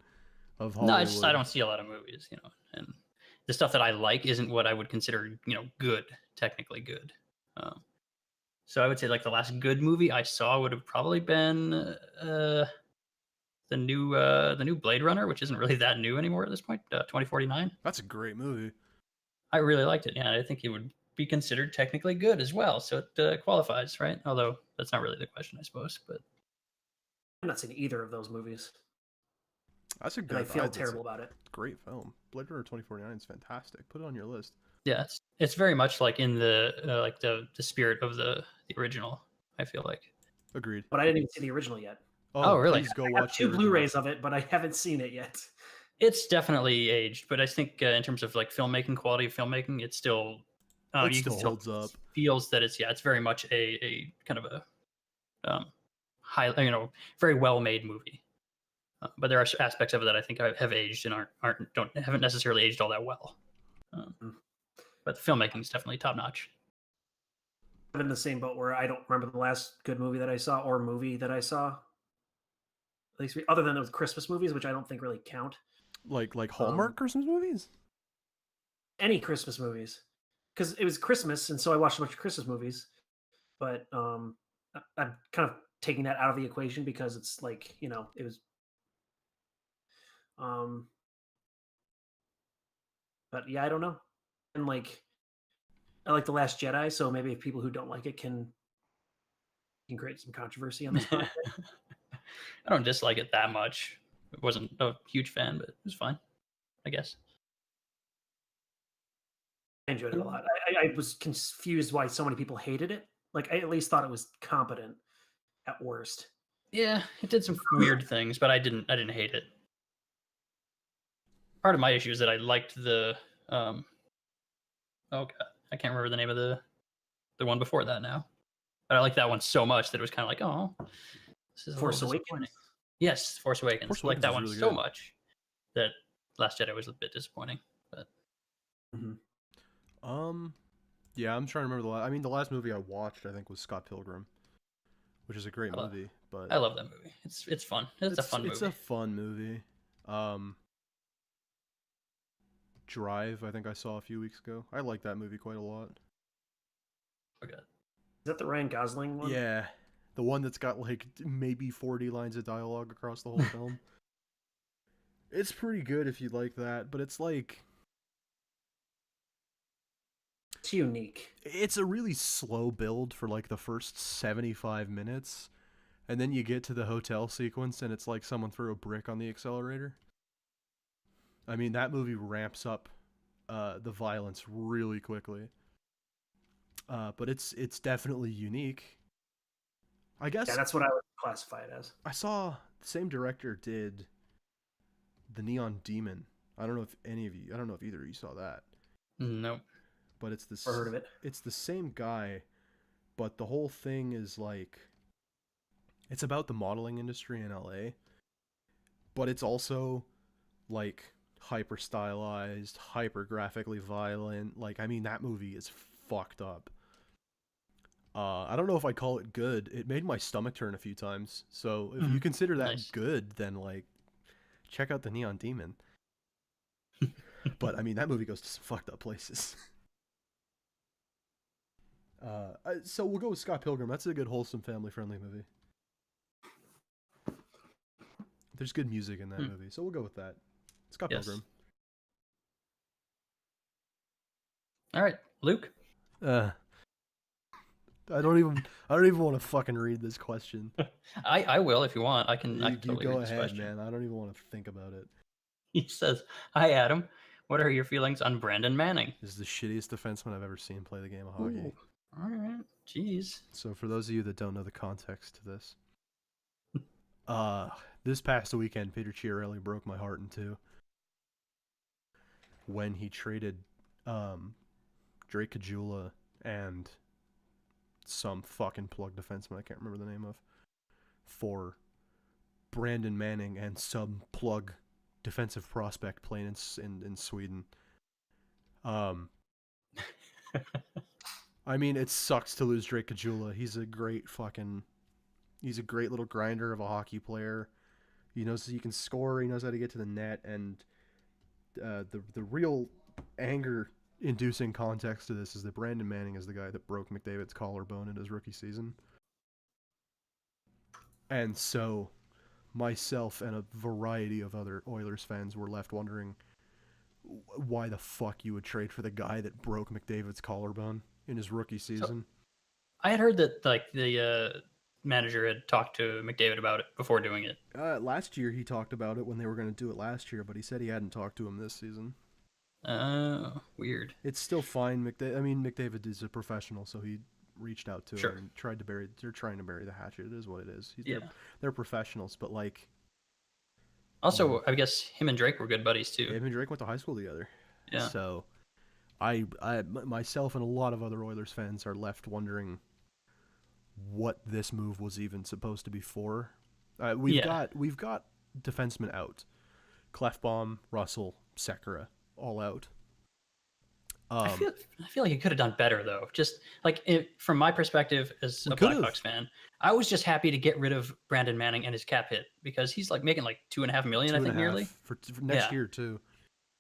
of Hollywood. No, I don't see a lot of movies, and the stuff that I like isn't what I would consider, good, technically good. So I would say like the last good movie I saw would have probably been the new Blade Runner, which isn't really that new anymore at this point, 2049. That's a great movie. I really liked it. Yeah, I think it would be considered technically good as well, so it qualifies, right? Although that's not really the question, I suppose. But I've not seen either of those movies. That's a good. And I feel terrible about it. Great film. Blade Runner 2049 is fantastic. Put it on your list. Yeah, it's very much like in the the spirit of the original. I feel like. Agreed. But I didn't even see the original yet. Oh really? Please go I watch have 2 Blu-rays of it, but I haven't seen it yet. It's definitely aged, but I think in terms of like filmmaking, quality of filmmaking, it's still it still holds up. Feels that it's very much a kind of a high, very well made movie. But there are aspects of it that I think have aged and haven't necessarily aged all that well. But the filmmaking is definitely top notch. I'm in the same boat where I don't remember the last good movie that I saw or movie that I saw. At least other than those Christmas movies, which I don't think really count. Like Hallmark Christmas movies? Any Christmas movies. Because it was Christmas, and so I watched a bunch of Christmas movies. But I'm kind of taking that out of the equation because it's like, it was... But yeah, I don't know. And like, I like The Last Jedi, so maybe if people who don't like it can create some controversy on this podcast. I don't dislike it that much. I wasn't a huge fan, but it was fine, I guess. I enjoyed it a lot. I was confused why so many people hated it. Like, I at least thought it was competent at worst. Yeah, it did some weird things, but I didn't hate it. Part of my issue is that I liked the oh god, I can't remember the name of the one before that now. But I liked that one so much that it was kind of like, oh, this is Force Awakens. Yes, Force Awakens. Force I liked that one really so good. much that Last Jedi was a bit disappointing. But Yeah, I'm trying to remember the last. I mean, the last movie I watched, I think, was Scott Pilgrim, which is a great movie. But I love that movie. It's fun. It's a fun movie. It's a fun movie. Drive, I think I saw a few weeks ago. I like that movie quite a lot. Okay. Is that the Ryan Gosling one? Yeah, the one that's got like maybe 40 lines of dialogue across the whole film. It's pretty good if you like that, but it's like it's unique. It's a really slow build for like the first 75 minutes, and then you get to the hotel sequence and it's like someone threw a brick on the accelerator. I mean, that movie ramps up the violence really quickly. But it's definitely unique. I guess. Yeah, that's what I would classify it as. I saw the same director did The Neon Demon. I don't know if either of you saw that. Nope. But it's the heard of it. It's the same guy, but the whole thing is like it's about the modeling industry in LA. But it's also like hyper stylized, hyper graphically violent. Like, I mean, that movie is fucked up. I don't know if I'd call it good. It made my stomach turn a few times. So if you consider that good, then like check out The Neon Demon. But I mean, that movie goes to some fucked up places. So we'll go with Scott Pilgrim. That's a good, wholesome, family-friendly movie. There's good music in that movie, so we'll go with that. Scott Pilgrim. All right, Luke. I don't even want to fucking read this question. I will if you want. I can. You totally go read this ahead, question. man. I don't even want to think about it. He says, "Hi, Adam. What are your feelings on Brandon Manning?" This is the shittiest defenseman I've ever seen play the game of hockey. Ooh. All right, jeez. So for those of you that don't know the context to this, this past weekend, Peter Chiarelli broke my heart in two when he traded Drake Caggiula and some fucking plug defenseman I can't remember the name of for Brandon Manning and some plug defensive prospect playing in Sweden. I mean, it sucks to lose Drake Caggiula. He's a great little grinder of a hockey player. He knows he can score. He knows how to get to the net. And the real anger-inducing context to this is that Brandon Manning is the guy that broke McDavid's collarbone in his rookie season. And so myself and a variety of other Oilers fans were left wondering why the fuck you would trade for the guy that broke McDavid's collarbone in his rookie season. So, I had heard that like the manager had talked to McDavid about it before doing it. Last year he talked about it when they were going to do it last year, but he said he hadn't talked to him this season. Weird. It's still fine. McDavid is a professional, so he reached out to him and tried to bury. They're trying to bury the hatchet. It is what it is. They're professionals, but like. Also, I guess him and Drake were good buddies too. Him and Drake went to high school together. Yeah. So, I myself and a lot of other Oilers fans are left wondering what this move was even supposed to be for. We've got defensemen out, Clefbaum, Russell, Sekera, all out. I feel like he could have done better though. Just like from my perspective as a Blackhawks fan, I was just happy to get rid of Brandon Manning and his cap hit because he's like making like $2.5 million, I think, nearly for next year too.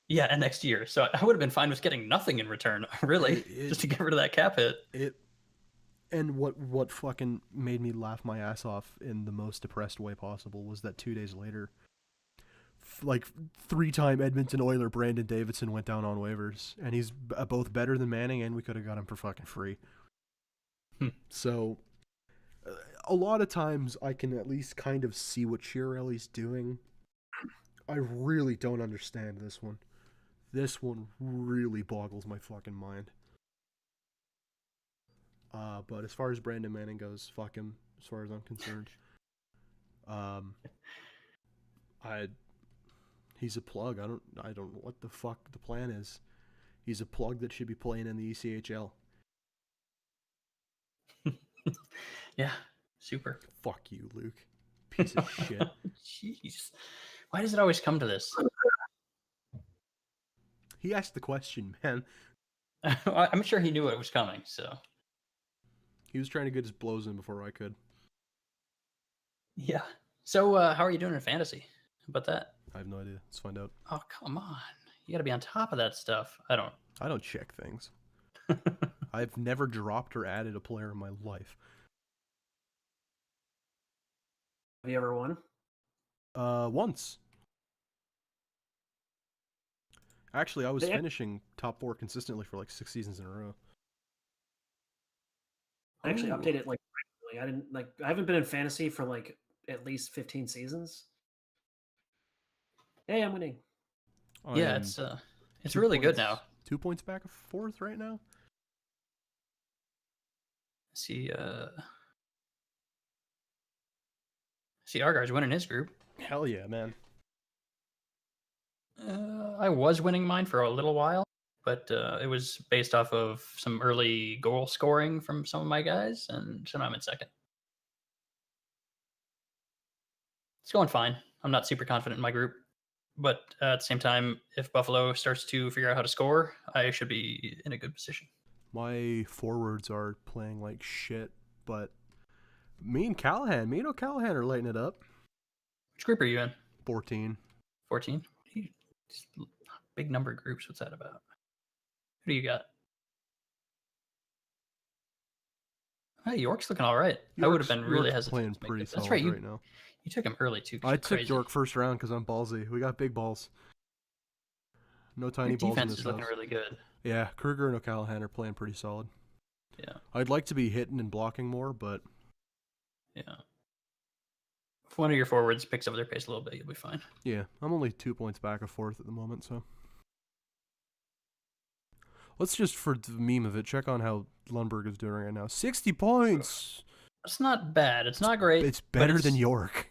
Yeah, and next year. So I would have been fine with getting nothing in return, really, just to get rid of that cap hit. And what fucking made me laugh my ass off in the most depressed way possible was that 2 days later, like 3-time Edmonton Oiler Brandon Davidson went down on waivers, and he's both better than Manning, and we could have got him for fucking free. So, a lot of times I can at least kind of see what Chiarelli's doing. I really don't understand this one. This one really boggles my fucking mind. But as far as Brandon Manning goes, fuck him. As far as I'm concerned, he's a plug. I don't know what the fuck the plan is. He's a plug that should be playing in the ECHL. Yeah, super. Fuck you, Luke. Piece of shit. Jeez, why does it always come to this? He asked the question, man. I'm sure he knew it was coming. So He was trying to get his blows in before I could. yeah. So how are you doing in fantasy? How about that? I have no idea. Let's find out. Oh come on, you got to be on top of that stuff. I don't check things. I've never dropped or added a player in my life. Have you ever won? Once. Actually, I was finishing top 4 consistently for like 6 seasons in a row. I actually updated like regularly. I haven't been in fantasy for like at least 15 seasons. Hey, I'm winning. Yeah, it's really good now. 2 points back of 4th right now. See ArGar's winning his group. Hell yeah, man. I was winning mine for a little while, but it was based off of some early goal scoring from some of my guys, and so now I'm in second. It's going fine. I'm not super confident in my group, but at the same time, if Buffalo starts to figure out how to score, I should be in a good position. My forwards are playing like shit, but me and O'Callahan are lighting it up. Which group are you in? 14. 14? Big number groups. What's that about? Who do you got? Hey, York's looking all right. I would have been really hesitant. Playing pretty solid. That's right. Right now. You took him early too. I took York first round because I'm ballsy. We got big balls. No tiny balls in this defense is looking really good. Yeah, Kruger and O'Callahan are playing pretty solid. Yeah. I'd like to be hitting and blocking more, but yeah. If one of your forwards picks up their pace a little bit, you'll be fine. Yeah, I'm only 2 points back of 4th at the moment, so. Let's just, for the meme of it, check on how Lundberg is doing right now. 60 points! It's not bad. It's not great. It's better than York.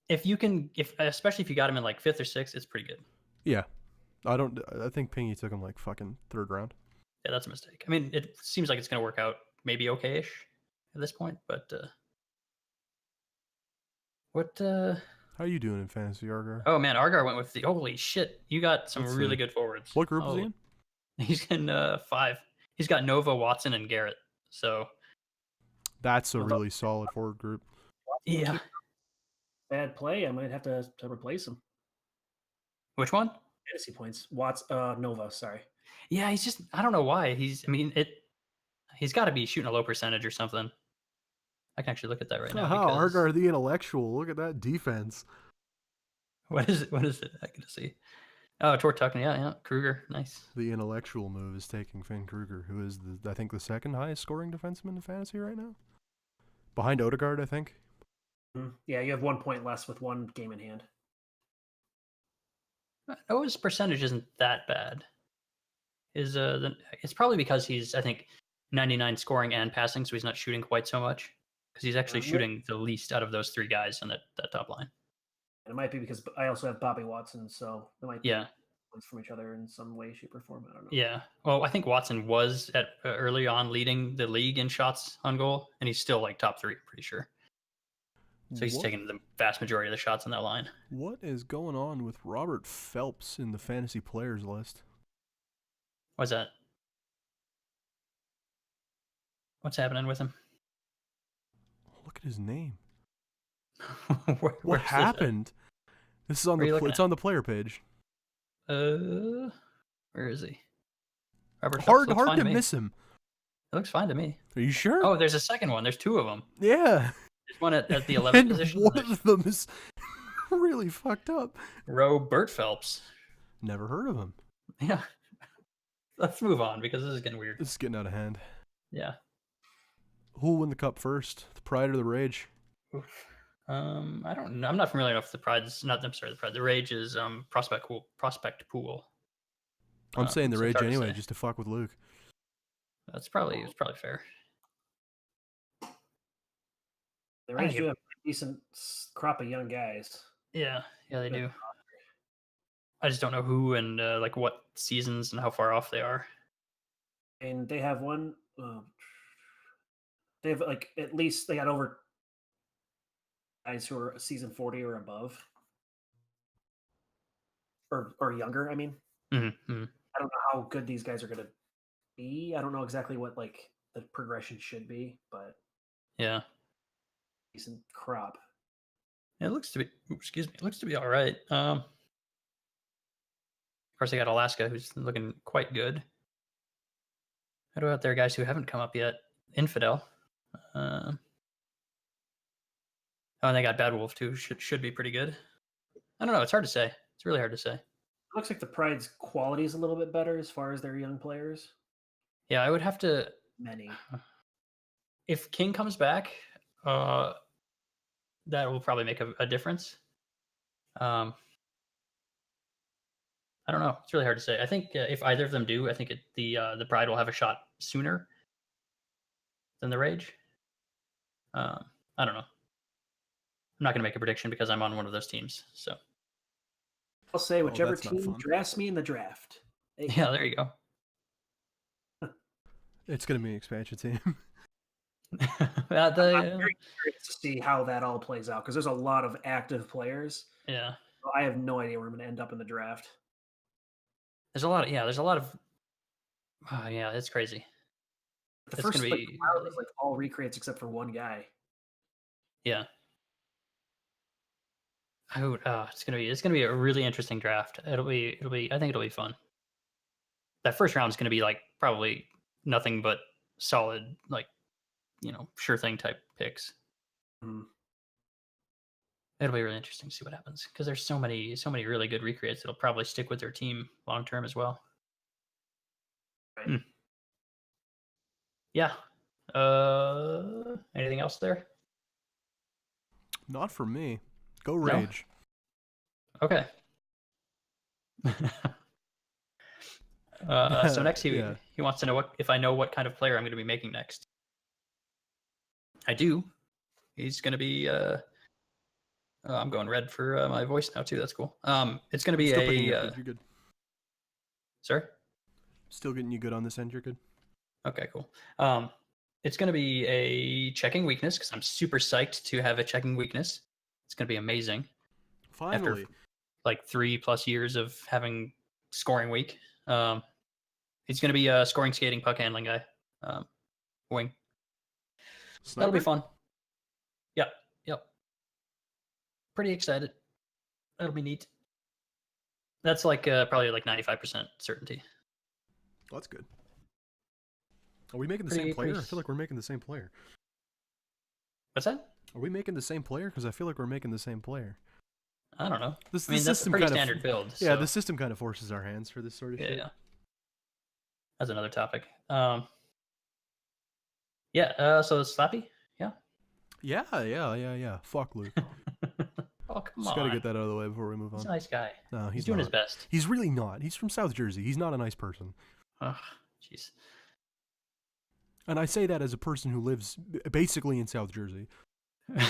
Especially if you got him in like 5th or 6th, it's pretty good. Yeah. I think Pingy took him like fucking 3rd round. Yeah, that's a mistake. I mean, it seems like it's going to work out maybe okay-ish at this point, but how are you doing in fantasy, ArGar? Oh man, ArGar went with the holy shit. You got some really good forwards. What group is he in? He's in 5. He's got Nova, Watson, and Garrett. So that's a really solid forward group. Yeah. Bad play. I might have to replace him. Which one? Fantasy points. Nova, sorry. Yeah, he's just, I don't know why. He's got to be shooting a low percentage or something. I can actually look at that right now. ArGar the intellectual. Look at that defense. What is it? I can see. Oh, Tor Tucken. Yeah. Kruger. Nice. The intellectual move is taking Finn Kruger, who is, I think, the 2nd highest scoring defenseman in fantasy right now. Behind Odegaard, I think. Yeah, you have 1 point less with 1 game in hand. Noah's percentage isn't that bad. It's probably because he's, I think, 99 scoring and passing, so he's not shooting quite so much. Because he's actually shooting the least out of those 3 guys on that top line. And it might be because I also have Bobby Watson, so it might be from each other in some way, shape, or form. I don't know. Yeah. Well, I think Watson was at early on leading the league in shots on goal, and he's still like top 3, pretty sure. So he's taking the vast majority of the shots on that line. What is going on with Robert Phelps in the fantasy players list? What's that? What's happening with him? Look at his name. What happened? This is on it's on the player page. Where is he? Robert hard to miss him. It looks fine to me. Are you sure? Oh, there's a second one. There's 2 of them. Yeah. There's one at the 11th position. One of them is really fucked up. Robert Phelps. Never heard of him. Yeah. Let's move on because this is getting weird. This is getting out of hand. Yeah. Who'll win the cup first? The Pride or the Rage? Oof. I don't know. I'm not familiar enough with the Pride's. The Pride. The Rage is prospect pool. I'm saying the Rage anyway, just to fuck with Luke. It's probably fair. The Rage do have a decent crop of young guys. Yeah, they do. I just don't know who and like what seasons and how far off they are. And they have one. They have like at least they got over guys who are season 40 or above, or younger. I mean, mm-hmm. I don't know how good these guys are going to be. I don't know exactly what like the progression should be, but Yeah. decent crop. It looks to be, excuse me, it looks to be all right. Of course, I got Alaska, who's looking quite good. How about there guys who haven't come up yet? Infidel. Oh, and they got Bad Wolf too. Should be pretty good. I don't know. It's hard to say. It's really hard to say. Looks like the Pride's quality is a little bit better as far as their young players. Yeah, I would have to. Many. If King comes back, that will probably make a difference. I don't know. It's really hard to say. I think if either of them do, I think the Pride will have a shot sooner than the Rage. I don't know. I'm not going to make a prediction because I'm on one of those teams. So I'll say whichever that's not team fun. drafts me in the draft. yeah, there you go. It's gonna be an expansion team. I'm very curious to see how that all plays out because there's a lot of active players. Yeah. So I have no idea where I'm going to end up in the draft. There's a lot of yeah, it's crazy. The It's first gonna like, be round was like all recreates except for one guy. yeah. It's gonna be a really interesting draft. It'll be I think it'll be fun. That first round is gonna be like probably nothing but solid, like, sure thing type picks. Mhm. It'll be really interesting to see what happens because there's so many really good recreates that'll probably stick with their team long term as well. Right. Yeah. Anything else there? Not for me. Go No? Rage. Okay. So next he wants to know if I know what kind of player I'm going to be making next. I do. He's going to be. I'm going red for my voice now too. That's cool. It's going to be Still picking you up, you're good. Sorry. Still getting you good on this end. You're good. Okay, cool. It's going to be a checking weakness because I'm super psyched to have a checking weakness. It's going to be amazing. Finally. After like 3+ years of having scoring weak. He's going to be a scoring, skating, puck handling guy. Wing. Sniper? That'll be fun. Yep. Pretty excited. That'll be neat. That's like probably like 95% certainty. Well, that's good. Are we making the same player? I feel like we're making the same player. What's that? Are we making the same player? Because I feel like we're making the same player. I don't know. That's a pretty standard build. Yeah, so. the system kind of forces our hands for this sort of shit. Yeah. That's another topic. So Slappy? Yeah. Yeah. Fuck Luke. Oh, come Just on. gotta get that out of the way before we move on. He's a nice guy. No, He's doing not. his best. He's really not. He's from South Jersey. He's not a nice person. Oh, jeez. And I say that as a person who lives basically in South Jersey. The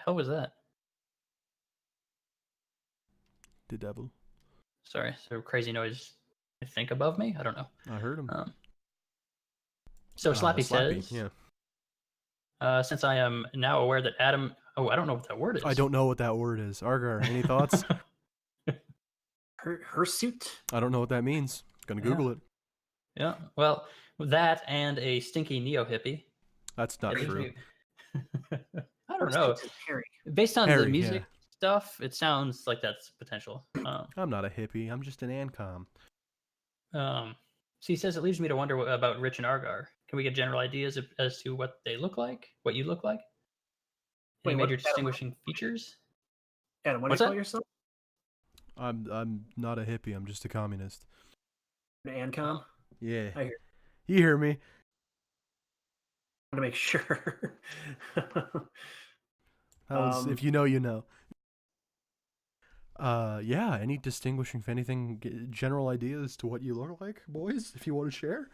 hell was that? The devil. Sorry, is there a crazy noise, I think, above me? I don't know. I heard him. So Slappy says, yeah. Since I am now aware that Adam... Oh, I don't know what that word is. I don't know what that word is. ArGar, any thoughts? Hirsute? I don't know what that means. Gonna Google it. Yeah, well, that and a stinky neo-hippie. That's not true. I don't know. Based on the music stuff, it sounds like that's potential. I'm not a hippie. I'm just an ANCOM. So he says it leaves me to wonder about Rich and ArGar. Can we get general ideas as to what they look like? What you look like? Any major distinguishing features? Adam, what do you call yourself? I'm not a hippie. I'm just a communist. An ANCOM? Yeah. I hear. You hear me? I want to make sure. If you know, you know. Yeah. Any distinguishing, if anything, general ideas to what you look like, boys? If you want to share.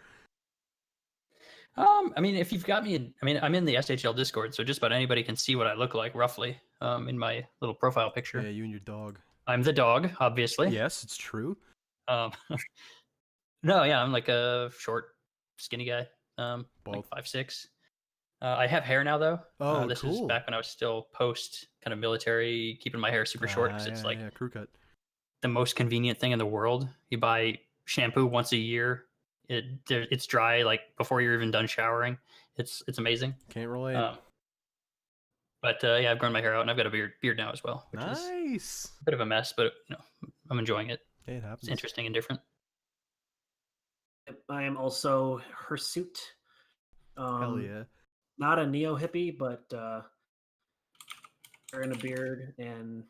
I mean, if you've got me, I'm in the SHL Discord, so just about anybody can see what I look like roughly. In my little profile picture. Yeah, you and your dog. I'm the dog, obviously. Yes, it's true. No, yeah, I'm like a short, skinny guy. Like 5'6". I have hair now, though. Oh, this cool. is back when I was still post kind of military, keeping my hair super short because it's like crew cut. the most convenient thing in the world. You buy shampoo once a year. It's dry like before you're even done showering. It's amazing. Can't relate. But yeah, I've grown my hair out and I've got a beard now as well, which is a bit of a mess, but I'm enjoying it. Hey, it happens. It's interesting and different. I am also hirsute. Hell yeah. Not a neo hippie, but wearing a beard, and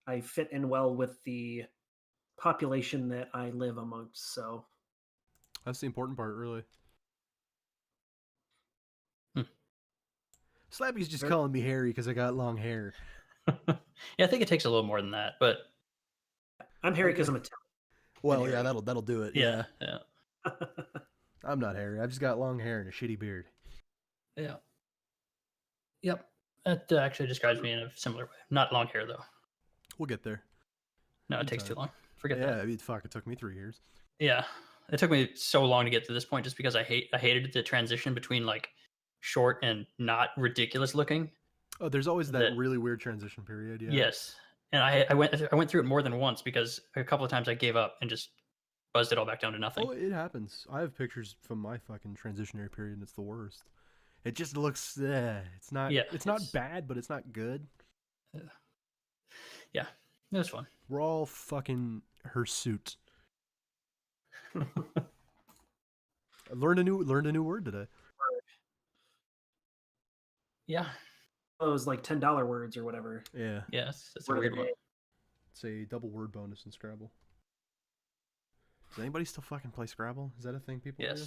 I fit in well with the population that I live amongst. So that's the important part, really. Slappy's just calling me hairy because I got long hair. Yeah, I think it takes a little more than that, but I'm hairy because I'm Italian. Well, yeah, that'll do it. Yeah. I'm not hairy. I've just got long hair and a shitty beard. Yeah. Yep. That actually describes me in a similar way. Not long hair though. We'll get there. No, it takes too long. Forget that. Yeah, I mean, fuck, it took me 3 years. Yeah, it took me so long to get to this point just because I hated the transition between like short and not ridiculous looking. Oh, there's always that really weird transition period. Yeah. Yes, and I went through it more than once because a couple of times I gave up and just buzzed it all back down to nothing. Oh, it happens. I have pictures from my fucking transitionary period, and it's the worst. It just looks. It's not. Yeah, it's not bad, but it's not good. Yeah, it was fun. We're all fucking hirsute. I learned a new word today. Yeah. It was like $10 words or whatever. Yeah. Yes, it's a weird one. It's a double word bonus in Scrabble. Does anybody still fucking play Scrabble? Is that a thing people do?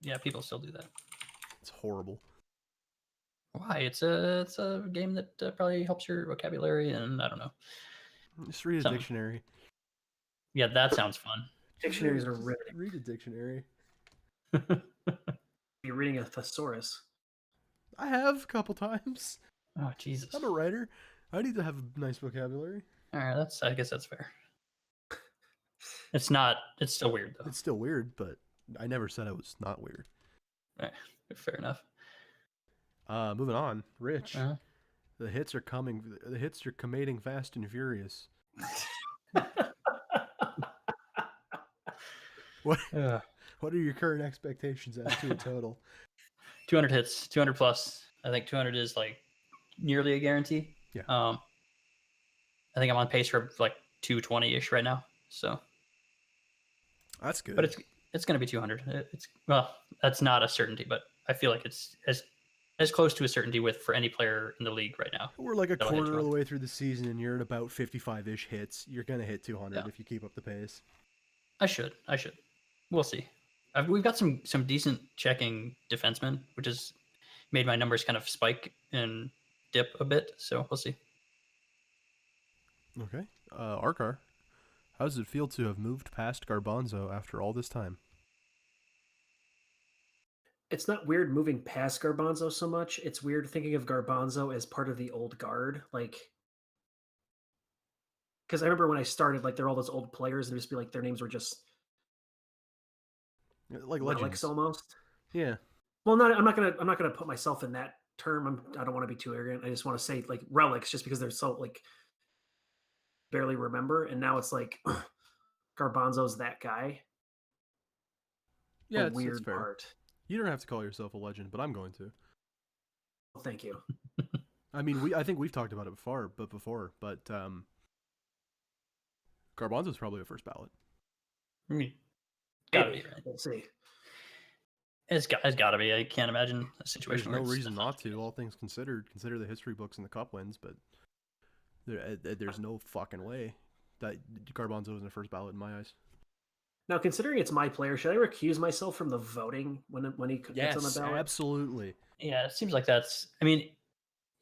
Yeah, people still do that. It's horrible. Why? It's a game that probably helps your vocabulary, and I don't know. Just read a dictionary. Yeah, that sounds fun. Dictionaries are riveting. Read a dictionary. You're reading a thesaurus. I have a couple times. Oh, Jesus. I'm a writer. I need to have a nice vocabulary. All right, I guess that's fair. It's still weird though. It's still weird, but I never said it was not weird. Right. Fair enough. Moving on. Rich. The hits are coming. The hits are commating fast and furious. What are your current expectations as to a total? 200 hits, 200 plus. I think 200 is like nearly a guarantee. Yeah. I think I'm on pace for like 220-ish right now. So that's good. But it's going to be 200. That's not a certainty, but I feel like it's as close to a certainty for any player in the league right now. We're like a quarter of the way through the season, and you're at about 55-ish hits. You're gonna hit 200 if you keep up the pace. I should. We'll see. We've got some decent checking defensemen, which has made my numbers kind of spike and dip a bit. So we'll see. Okay. ArGar, how does it feel to have moved past Garbanzo after all this time? It's not weird moving past Garbanzo so much. It's weird thinking of Garbanzo as part of the old guard. Like, because I remember when I started, like, there were all those old players, and just be like, their names were just like legends almost. Yeah. Well, I'm not gonna put myself in that term. I don't want to be too arrogant. I just want to say like relics, just because they're so like barely remember, and now it's like Garbanzo's that guy. Yeah, it's weird part. You don't have to call yourself a legend, but I'm going to. Well, thank you. I mean, I think we've talked about it before, but Garbanzo's probably a first ballot. Gotta be, right? We'll see. It's got to be. I can't imagine a situation. There's no reason not to. All things considered, consider the history books and the cup wins, but there's no fucking way that Garbanzo isn't a first ballot in my eyes. Now, considering it's my player, should I recuse myself from the voting when he gets on the ballot? Yes, absolutely. Yeah, it seems like that's. I mean,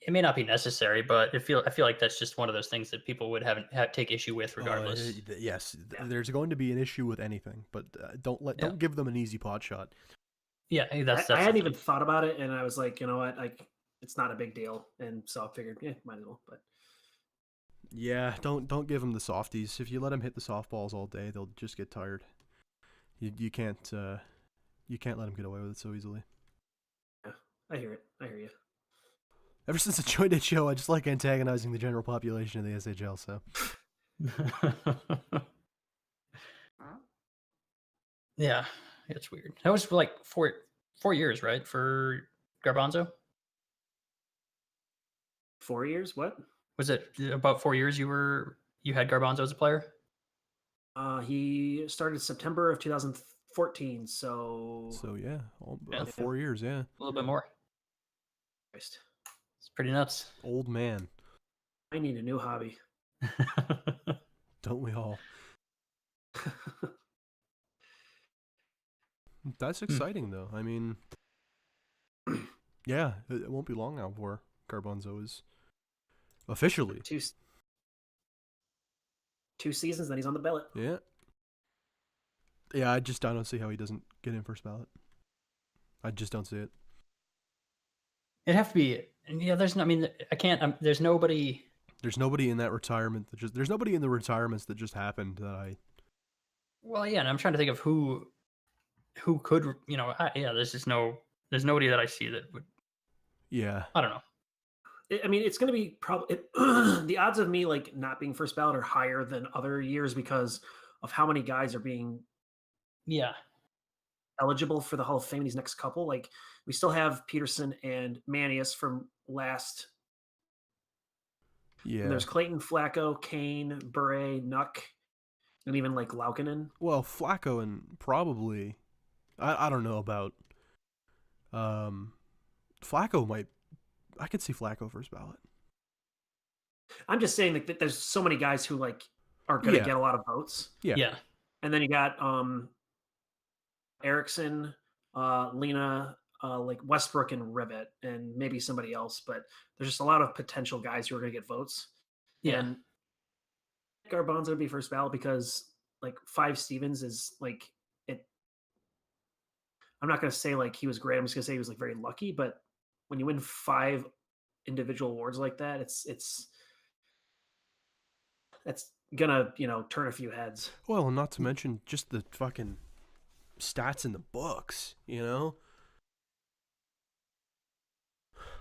it may not be necessary, but I feel like that's just one of those things that people would take issue with regardless. Yes, there's going to be an issue with anything, but don't give them an easy pot shot. Yeah, that's I hadn't even thought about it, and I was like, you know what, it's not a big deal, and so I figured, might as well. But yeah, don't give them the softies. If you let them hit the softballs all day, they'll just get tired. You can't let them get away with it so easily. Yeah, I hear it. I hear you. Ever since I joined HO, I just like antagonizing the general population of the SHL. So Yeah, it's weird. That was for like 4 years, right, for Garbanzo? 4 years? What? Was it about 4 years you had Garbanzo as a player? He started September of 2014. So, So yeah, Yeah. 4 years. Yeah, A little bit more. Christ, It's pretty nuts. old man. I need a new hobby. Don't we all? That's exciting though. I mean, yeah, it won't be long now before Garbanzo is officially. Two seasons, then he's on the ballot. Yeah. Yeah, I don't see how he doesn't get in first ballot. I just don't see it. It'd have to be. Yeah, there's no. I mean, I can't. There's nobody. There's nobody in that retirement that just. There's nobody in the retirements that just happened that I. Well, yeah, and I'm trying to think of who could. Yeah. There's just no. There's nobody that I see that would. Yeah. I don't know. I mean, it's going to be probably the odds of me like not being first ballot are higher than other years because of how many guys are being eligible for the Hall of Fame in these next couple. Like we still have Peterson and Manius from last. Yeah. And there's Clayton, Flacco, Kane, Bure, Nuck, and even like Laukinen. Well, Flacco and probably, I don't know about. Flacco might. I could see Flacco first ballot. I'm just saying that there's so many guys who like are going to get a lot of votes. Yeah. And then you got Erickson, Lena, like Westbrook and Ribbit, and maybe somebody else. But there's just a lot of potential guys who are going to get votes. Yeah. And Garbanzo would be first ballot because like 5 Stevens is like it. I'm not going to say like he was great. I'm just going to say he was like very lucky. But when you win 5 individual awards like that, that's gonna turn a few heads. Well, not to mention just the fucking stats in the books, I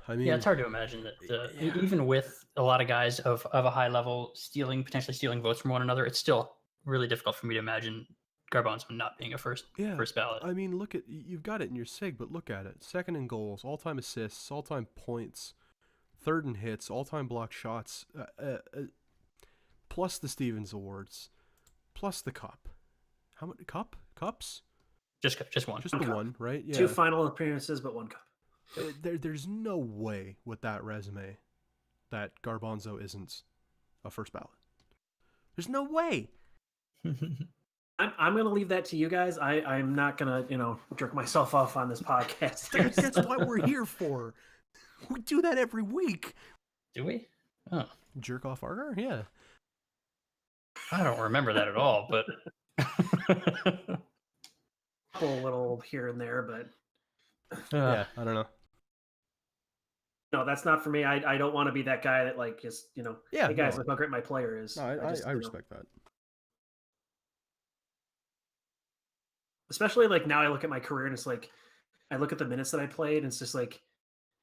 mean, yeah, it's hard to imagine that even with a lot of guys of a high level potentially stealing votes from one another, it's still really difficult for me to imagine Garbanzo not being a first ballot. I mean, look at you've got it in your SIG, but look at it: second in goals, all-time assists, all-time points, third in hits, all-time block shots, plus the Stevens Awards, plus the cup. How many cups? Just one. Just the one, right? Yeah. 2 final appearances, but 1 cup. There's no way with that resume that Garbanzo isn't a first ballot. There's no way. I'm going to leave that to you guys. I'm not going to, jerk myself off on this podcast. That's what we're here for. We do that every week. Do we? Oh. Jerk off ArGar? Yeah. I don't remember that at all, but a little here and there, but yeah, I don't know. No, that's not for me. I don't want to be that guy that like just, hey guys, look how great my player is. No, I respect that. Especially like now I look at my career and it's like I look at the minutes that I played and it's just like,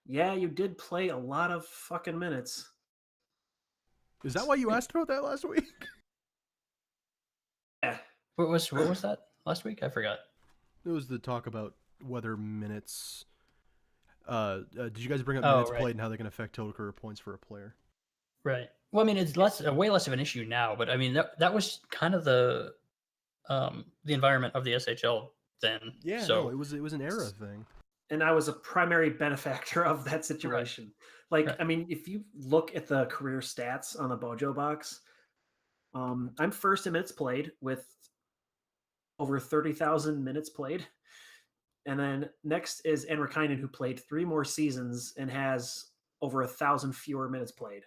yeah, you did play a lot of fucking minutes. Is that why you asked about that last week? Yeah. What was that last week? I forgot. It was the talk about whether minutes. Did you guys bring up minutes played and how they can affect total career points for a player? Right. Well, I mean, it's way less of an issue now, but I mean that was kind of the environment of the SHL then. Yeah. So no, it was an era thing. And I was a primary benefactor of that situation. Right. Like, I mean, if you look at the career stats on the Bojo box, I'm first in minutes played with over 30,000 minutes played. And then next is Enrikainen, who played 3 more seasons and has over 1,000 fewer minutes played.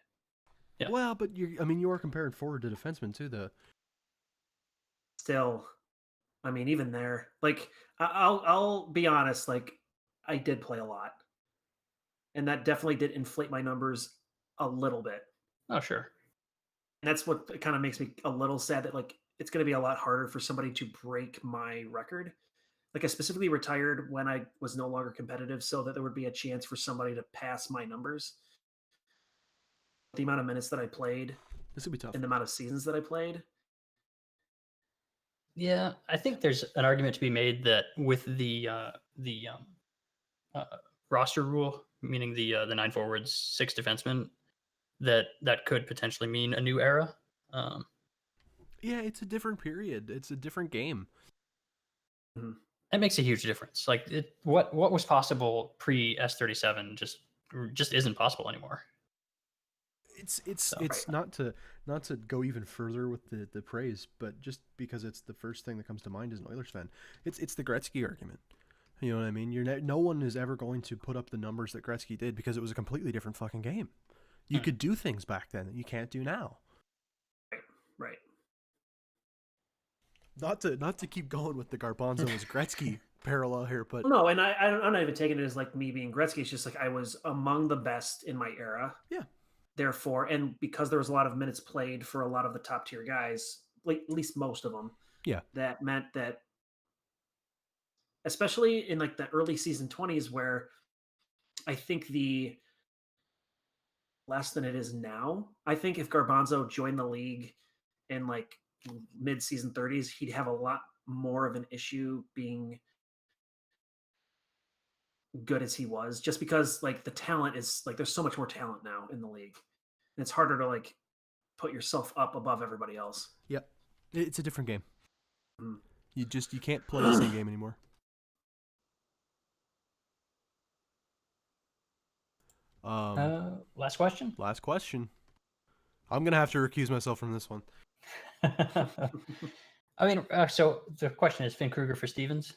Yeah. Well, but you are comparing forward to defensemen too, though. Still, I mean, even there, like, I'll be honest, like, I did play a lot. And that definitely did inflate my numbers a little bit. Oh, sure. And that's what kind of makes me a little sad that, like, it's going to be a lot harder for somebody to break my record. Like, I specifically retired when I was no longer competitive so that there would be a chance for somebody to pass my numbers. The amount of minutes that I played This would be tough. in the amount of seasons that I played. Yeah, I think there's an argument to be made that with the roster rule, meaning the 9 forwards, 6 defensemen, that could potentially mean a new era. Yeah, it's a different period. It's a different game. It makes a huge difference. Like what was possible pre S37 just isn't possible anymore. It's not to go even further with the praise, but just because it's the first thing that comes to mind as an Oilers fan, it's the Gretzky argument. You know what I mean? No one is ever going to put up the numbers that Gretzky did because it was a completely different fucking game. You could do things back then that you can't do now. Right. Not to keep going with the Garbanzo as Gretzky parallel here, but no, and I'm not even taking it as like me being Gretzky. It's just like I was among the best in my era. Yeah. Therefore, and because there was a lot of minutes played for a lot of the top tier guys, like at least most of them. Yeah. That meant that, especially in like the early season 20s, where I think the less than it is now. I think if Garbanzo joined the league in like mid-season 30s, he'd have a lot more of an issue being good as he was, just because like the talent is like there's so much more talent now in the league, and it's harder to like put yourself up above everybody else. Yep, it's a different game. You can't play the same game anymore. Last question. Last question. I'm gonna have to recuse myself from this one. I mean, so the question is Finn Kruger for Stevens.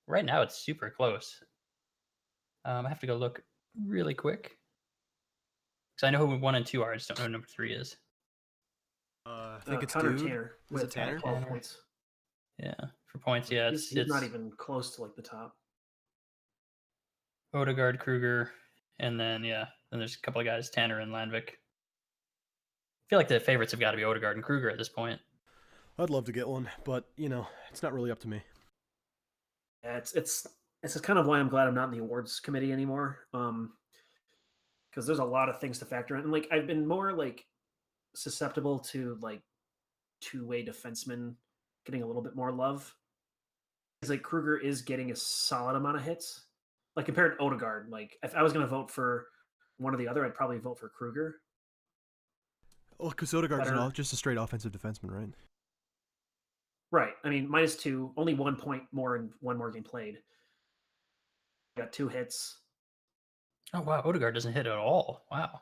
Right now, it's super close. I have to go look really quick because I know who 1 and 2 are. I just don't know who number 3 is. I think it's Connor Dude. Tanner Is it Tanner? 12 points. Yeah, for points. Yeah, he's not even close to like the top. Odegaard, Kruger, and then there's a couple of guys, Tanner and Landvik. I feel like the favorites have got to be Odegaard and Kruger at this point. I'd love to get one, but it's not really up to me. Yeah, it's kind of why I'm glad I'm not in the awards committee anymore. Because there's a lot of things to factor in. And like I've been more like susceptible to like two-way defensemen getting a little bit more love. It's like Kruger is getting a solid amount of hits. Like compared to Odegaard, like if I was going to vote for one or the other, I'd probably vote for Kruger. Well, because Odegaard's just a straight offensive defenseman, right? Right. I mean, -2, only 1 point more in one more game played. Got 2 hits. Oh wow, Odegaard doesn't hit at all. Wow.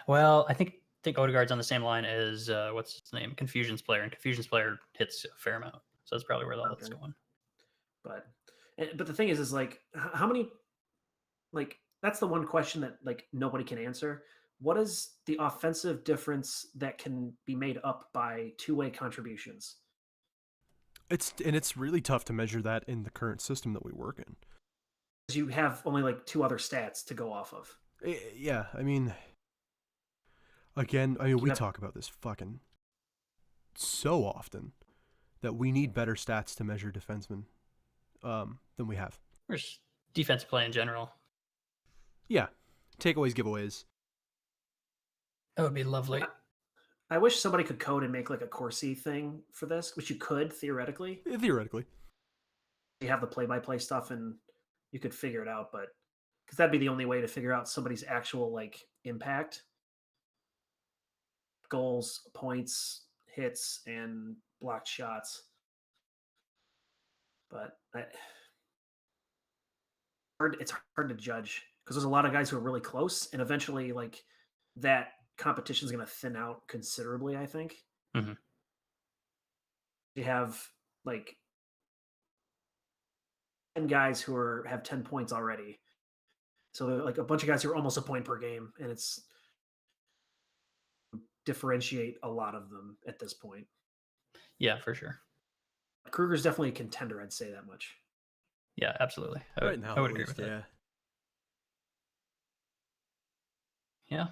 Well, I think Odegaard's on the same line as what's his name, Confusion's player, and Confusion's player hits a fair amount, so that's probably where that's going. But the thing is like how many, like that's the one question that like nobody can answer. What is the offensive difference that can be made up by two-way contributions? It's really tough to measure that in the current system that we work in. Because you have only like 2 other stats to go off of. Yeah, I mean, again, we talk about this fucking so often that we need better stats to measure defensemen than we have. Or just defensive play in general. Yeah, takeaways, giveaways. That would be lovely. I wish somebody could code and make like a Corsi thing for this, which you could theoretically. Theoretically. You have the play-by-play stuff and you could figure it out, but because that'd be the only way to figure out somebody's actual like impact. Goals, points, hits, and blocked shots. But it's hard to judge because there's a lot of guys who are really close, and eventually like that competition is going to thin out considerably, I think. Mm-hmm. You have like 10 guys who have 10 points already. So they're like a bunch of guys who are almost a point per game, and it's differentiate a lot of them at this point. Yeah, for sure. Kruger's definitely a contender, I'd say that much. Yeah, absolutely. I would agree with that. Yeah.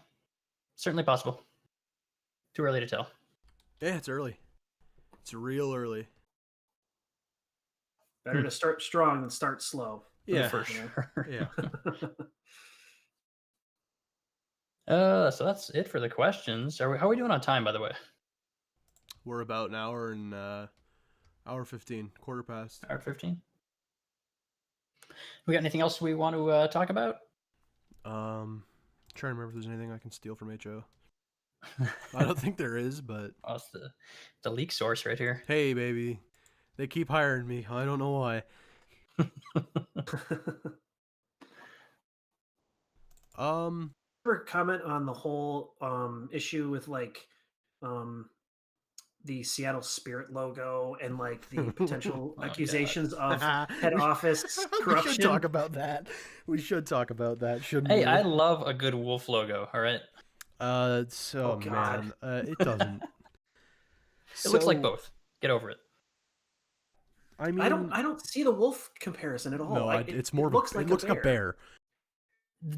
Certainly possible. Too early to tell. Yeah, it's early. It's real early. Better to start strong than start slow. Yeah, for sure. Yeah. So that's it for the questions. How are we doing on time, by the way? We're about an hour and hour 15, quarter past. Hour 15. We got anything else we want to talk about? Trying to remember if there's anything I can steal from HO. I don't think there is, but Oh, it's the leak source right here. Hey, baby, they keep hiring me. I don't know why. Ever comment on the whole issue with like the Seattle Spirit logo and like the potential accusations of head office corruption? We should talk about that. We should talk about that, shouldn't we? Hey, I love a good wolf logo. All right. Man, it doesn't. It looks like both. Get over it. I mean, I don't see the wolf comparison at all. No, it's more. It looks like a bear.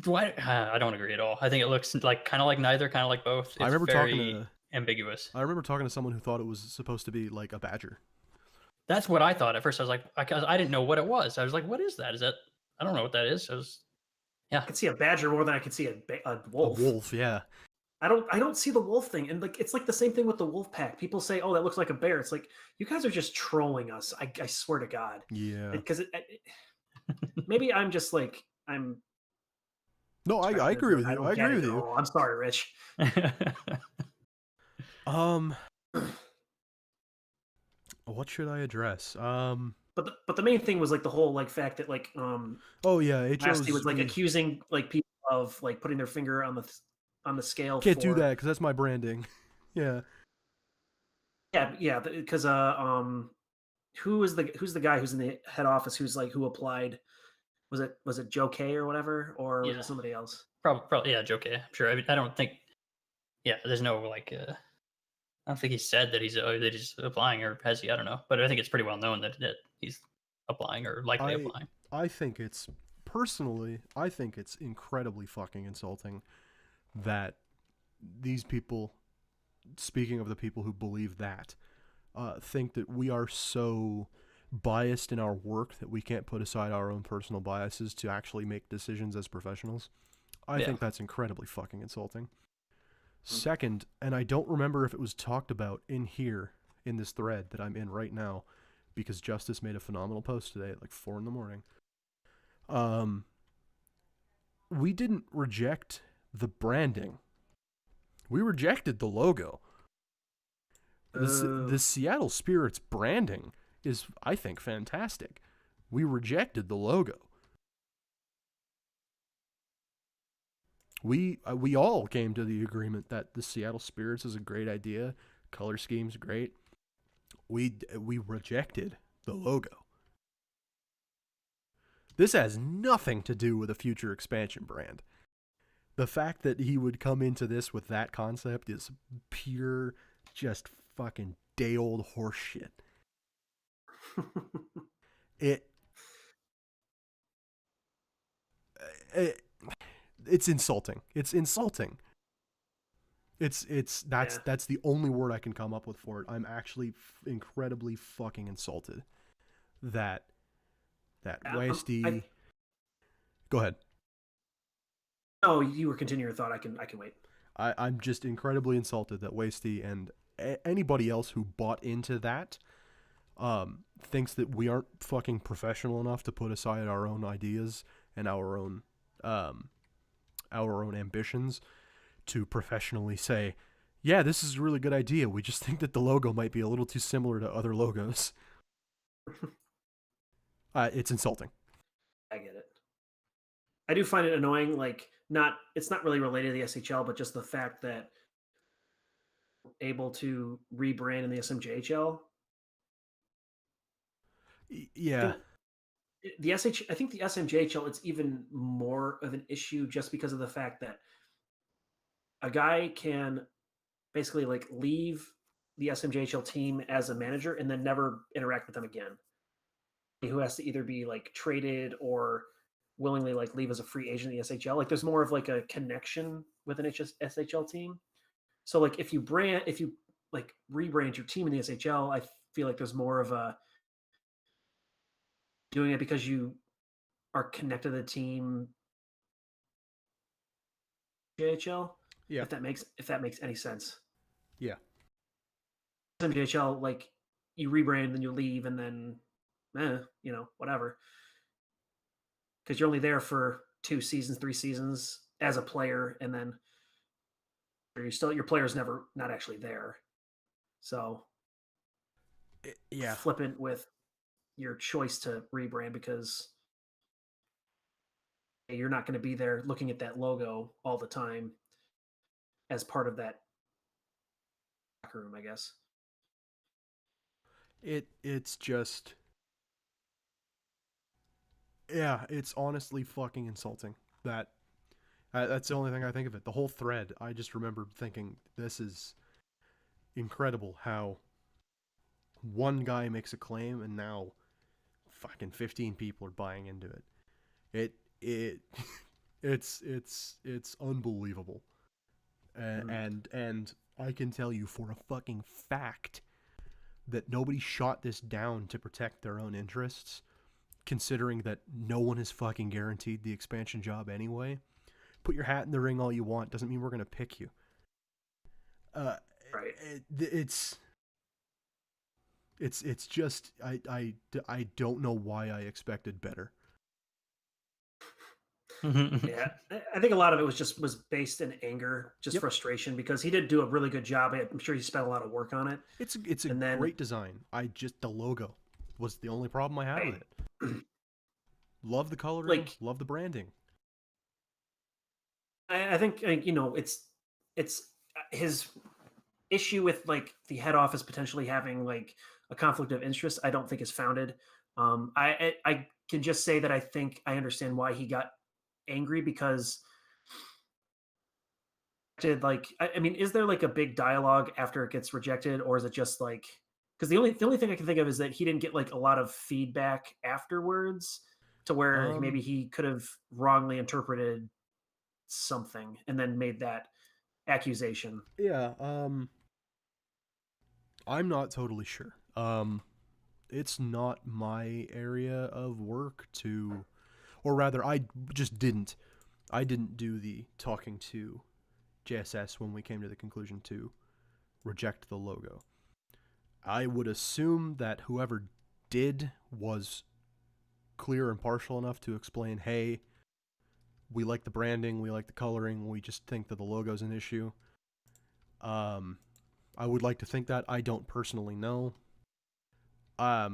I don't agree at all. I think it looks like kind of like neither, kind of like both. It's I remember very ambiguous. I remember talking to someone who thought it was supposed to be like a badger. That's what I thought at first. I was like, I didn't know what it was. I was like, what is that? Is that? I don't know what that is. I can see a badger more than I can see a wolf. A wolf, yeah. I don't see the wolf thing, and like it's like the same thing with the wolf pack. People say, "Oh, that looks like a bear." It's like you guys are just trolling us. I swear to God. Yeah. Because maybe I'm just like I'm. No, I agree with you. I agree with you. I'm sorry, Rich. What should I address? But the main thing was like the whole like fact that like oh yeah, Nasty was like accusing like people of like putting their finger on the scale. Can't do that because that's my branding. Yeah. Yeah, because who's the guy who's in the head office who applied? Was it Joe K or whatever, or was it somebody else? Probably yeah, Joe K. I'm sure. I don't think. Yeah, there's no like. I don't think he said that he's applying, or has he? I don't know, but I think it's pretty well known that he's applying or likely applying. I think it's incredibly fucking insulting that these people, speaking of the people who believe that, think that we are so biased in our work that we can't put aside our own personal biases to actually make decisions as professionals. I think that's incredibly fucking insulting. Second, and I don't remember if it was talked about in here, in this thread that I'm in right now, because Justice made a phenomenal post today at like 4 a.m. We didn't reject the branding. We rejected the logo. The Seattle Spirits branding is, I think, fantastic. We rejected the logo. We all came to the agreement that the Seattle Spirits is a great idea. Color scheme's great. We rejected the logo. This has nothing to do with a future expansion brand. The fact that he would come into this with that concept is pure, just fucking day-old horse shit. It's insulting. It's insulting. That's the only word I can come up with for it. I'm actually incredibly fucking insulted that YSD. Go ahead. Oh, you were continuing your thought. I can wait. I'm just incredibly insulted that YSD and anybody else who bought into that thinks that we aren't fucking professional enough to put aside our own ideas and our own ambitions to professionally say, yeah, this is a really good idea. We just think that the logo might be a little too similar to other logos. It's insulting. I get it. I do find it annoying. Like, it's not really related to the SHL, but just the fact that able to rebrand in the SMJHL. Yeah. I think the SMJHL, it's even more of an issue just because of the fact that a guy can basically like leave the SMJHL team as a manager and then never interact with them again. Who has to either be like traded or willingly like leave as a free agent in the SHL. Like there's more of like a connection with an SHL team. So like if you like rebrand your team in the SHL, I feel like there's more of a doing it because you are connected to the team JHL. Yeah. If that makes any sense. Yeah. SMJHL, like you rebrand, then you leave, and then, whatever. Because you're only there for 2 seasons, 3 seasons as a player, and then your player's never not actually there. So Yeah. flippant with your choice to rebrand because you're not going to be there looking at that logo all the time as part of that locker room, I guess. It's just, yeah, it's honestly fucking insulting. That's the only thing I think of it. The whole thread, I just remember thinking, this is incredible how one guy makes a claim and now fucking 15 people are buying into it. It it's unbelievable. And I can tell you for a fucking fact that nobody shot this down to protect their own interests, considering that no one is fucking guaranteed the expansion job anyway. Put your hat in the ring all you want, doesn't mean we're going to pick you. Right. It's just, I don't know why I expected better. Yeah, I think a lot of it was based in anger, just Yep. frustration, because he did do a really good job. I'm sure he spent a lot of work on it. It's a And then- great design. The logo was the only problem I had with it. Love the coloring, love the branding. I think it's his issue with like the head office potentially having like a conflict of interest. I don't think is founded. I can just say that I think I understand why he got angry, because I mean, is there like a big dialogue after it gets rejected, or is it just like, because the only thing I can think of is that he didn't get like a lot of feedback afterwards to where maybe he could have wrongly interpreted something and then made that accusation. Yeah, I'm not totally sure. It's not my area of work to, or rather, I didn't do the talking to JSS when we came to the conclusion to reject the logo. I would assume that whoever did was clear and partial enough to explain, hey, we like the branding, we like the coloring, we just think that the logo's an issue. I would like to think that. I don't personally know. I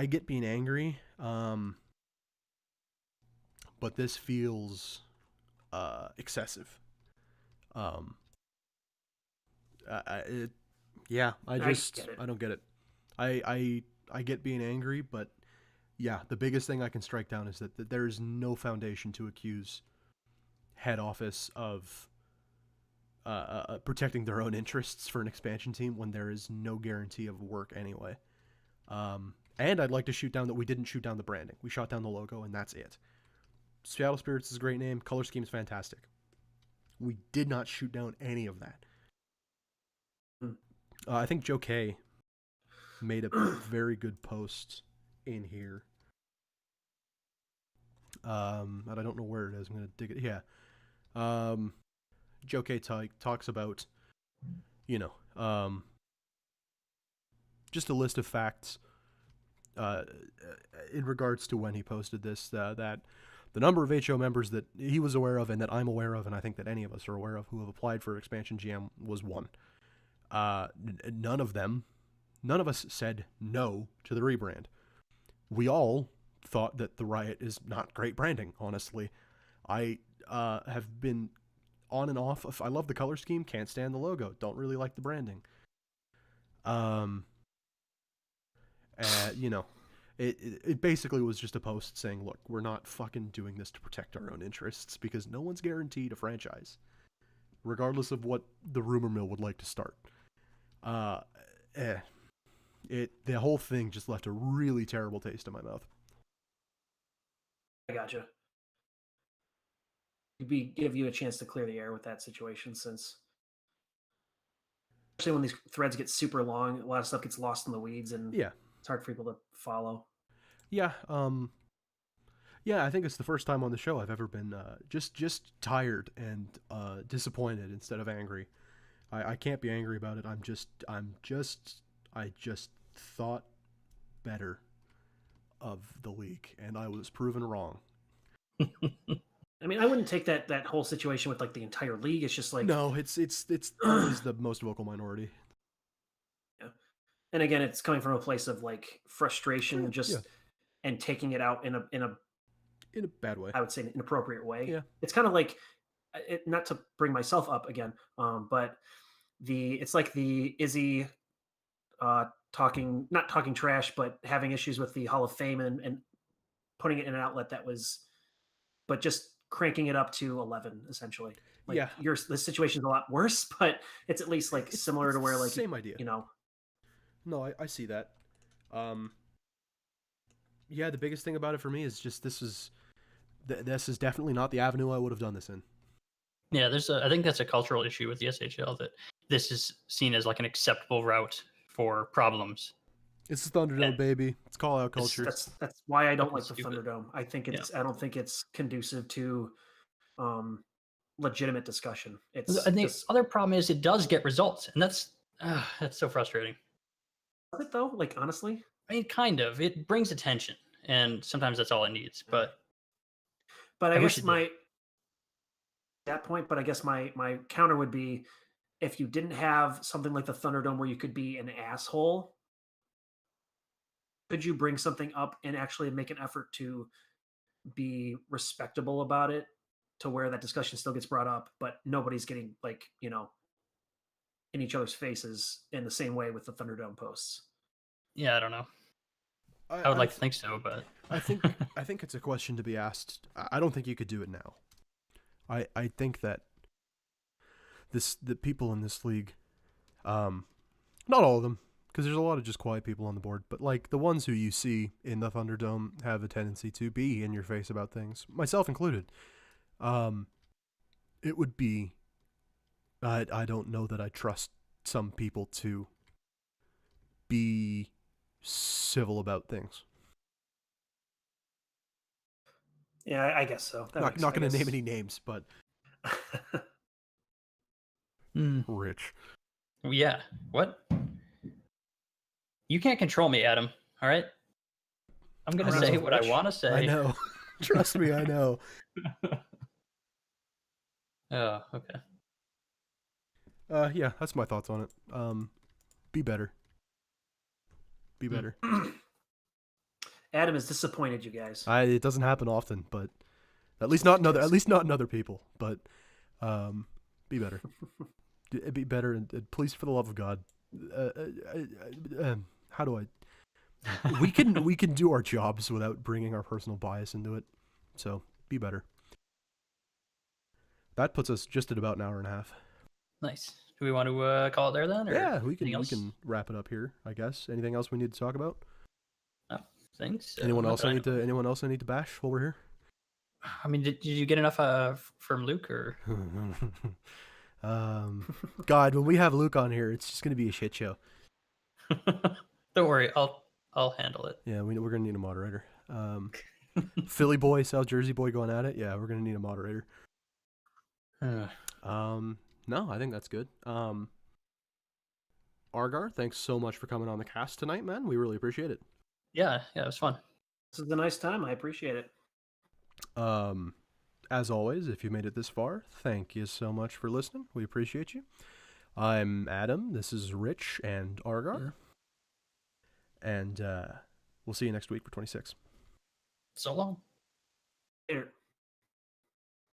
get being angry. But this feels excessive. I don't get it. I get being angry, but yeah, the biggest thing I can strike down is that there is no foundation to accuse head office of protecting their own interests for an expansion team when there is no guarantee of work anyway. And I'd like to shoot down that we didn't shoot down the branding. We shot down the logo, and that's it. Seattle Spirits is a great name. Color scheme is fantastic. We did not shoot down any of that. I think Joe K made a very good post in here. And I don't know where it is. I'm going to dig it. Yeah. Joe K talks about, just a list of facts in regards to when he posted this, that the number of HO members that he was aware of and that I'm aware of, and I think that any of us are aware of who have applied for expansion GM, was 1. None of us said no to the rebrand. We all thought that the Riot is not great branding, honestly. I have been on and off. I love the color scheme, can't stand the logo, don't really like the branding. It basically was just a post saying, look, we're not fucking doing this to protect our own interests, because no one's guaranteed a franchise, regardless of what the rumor mill would like to start. The whole thing just left a really terrible taste in my mouth. I gotcha. Give you a chance to clear the air with that situation, since especially when these threads get super long, a lot of stuff gets lost in the weeds, and yeah, it's hard for people to follow. Yeah, Yeah, I think it's the first time on the show I've ever been just tired and disappointed instead of angry. I can't be angry about it. I just thought better of the league, and I was proven wrong. I mean, I wouldn't take that whole situation with like the entire league. It's just like No, it's always the most vocal minority. yeah. And again, it's coming from a place of like frustration, just and taking it out in a bad way. I would say an inappropriate way. Yeah. It's kind of like not to bring myself up again, but it's like the Izzy not talking trash, but having issues with the Hall of Fame and putting it in an outlet that was, but just cranking it up to 11 essentially. Like the situation's a lot worse, but it's at least like similar to where like same idea. No, I see that. Yeah, the biggest thing about it for me is just this is definitely not the avenue I would have done this in. Yeah, I think that's a cultural issue with the SHL, that this is seen as like an acceptable route for problems. It's the Thunderdome, baby. It's call out culture. That's why I don't like the Thunderdome. I think I don't think it's conducive to legitimate discussion. And the other problem is it does get results, and that's so frustrating. Does it though? Like honestly, I mean, kind of. It brings attention, and sometimes that's all it needs. But I guess I guess my counter would be, if you didn't have something like the Thunderdome where you could be an asshole, could you bring something up and actually make an effort to be respectable about it, to where that discussion still gets brought up, but nobody's getting like, in each other's faces in the same way with the Thunderdome posts? Yeah, I don't know. I would like to think so, but I think it's a question to be asked. I don't think you could do it now. I think that the people in this league, not all of them, because there's a lot of just quiet people on the board, but like the ones who you see in the Thunderdome have a tendency to be in your face about things, myself included. It would be, I don't know that I trust some people to be civil about things. Yeah, I guess so. Not going to name any names, but Rich. Yeah. What? You can't control me, Adam. All right. I'm going to say what I want to say. I know. Trust me, I know. Oh, okay. Yeah, that's my thoughts on it. Be better. Be better. Adam has disappointed you guys. It doesn't happen often, but at least not in other people. But be better. Be better, and please, for the love of God, how do I? We can do our jobs without bringing our personal bias into it. So be better. That puts us just at about an hour and a half. Nice. Do we want to call it there then? Or yeah, we can wrap it up here, I guess. Anything else we need to talk about? No, thanks. Anyone else I need to bash while we're here? I mean, did you get enough from Luke or? God, when we have Luke on here, it's just gonna be a shit show. Don't worry, I'll handle it. Yeah, we're gonna need a moderator. Philly boy, South Jersey boy going at it. Yeah, we're gonna need a moderator. No, I think that's good. ArGar, thanks so much for coming on the cast tonight, man. We really appreciate it. Yeah, it was fun. This is a nice time. I appreciate it. As always, if you made it this far, thank you so much for listening. We appreciate you. I'm Adam. This is Rich and ArGar. And we'll see you next week for 26. So long. Later.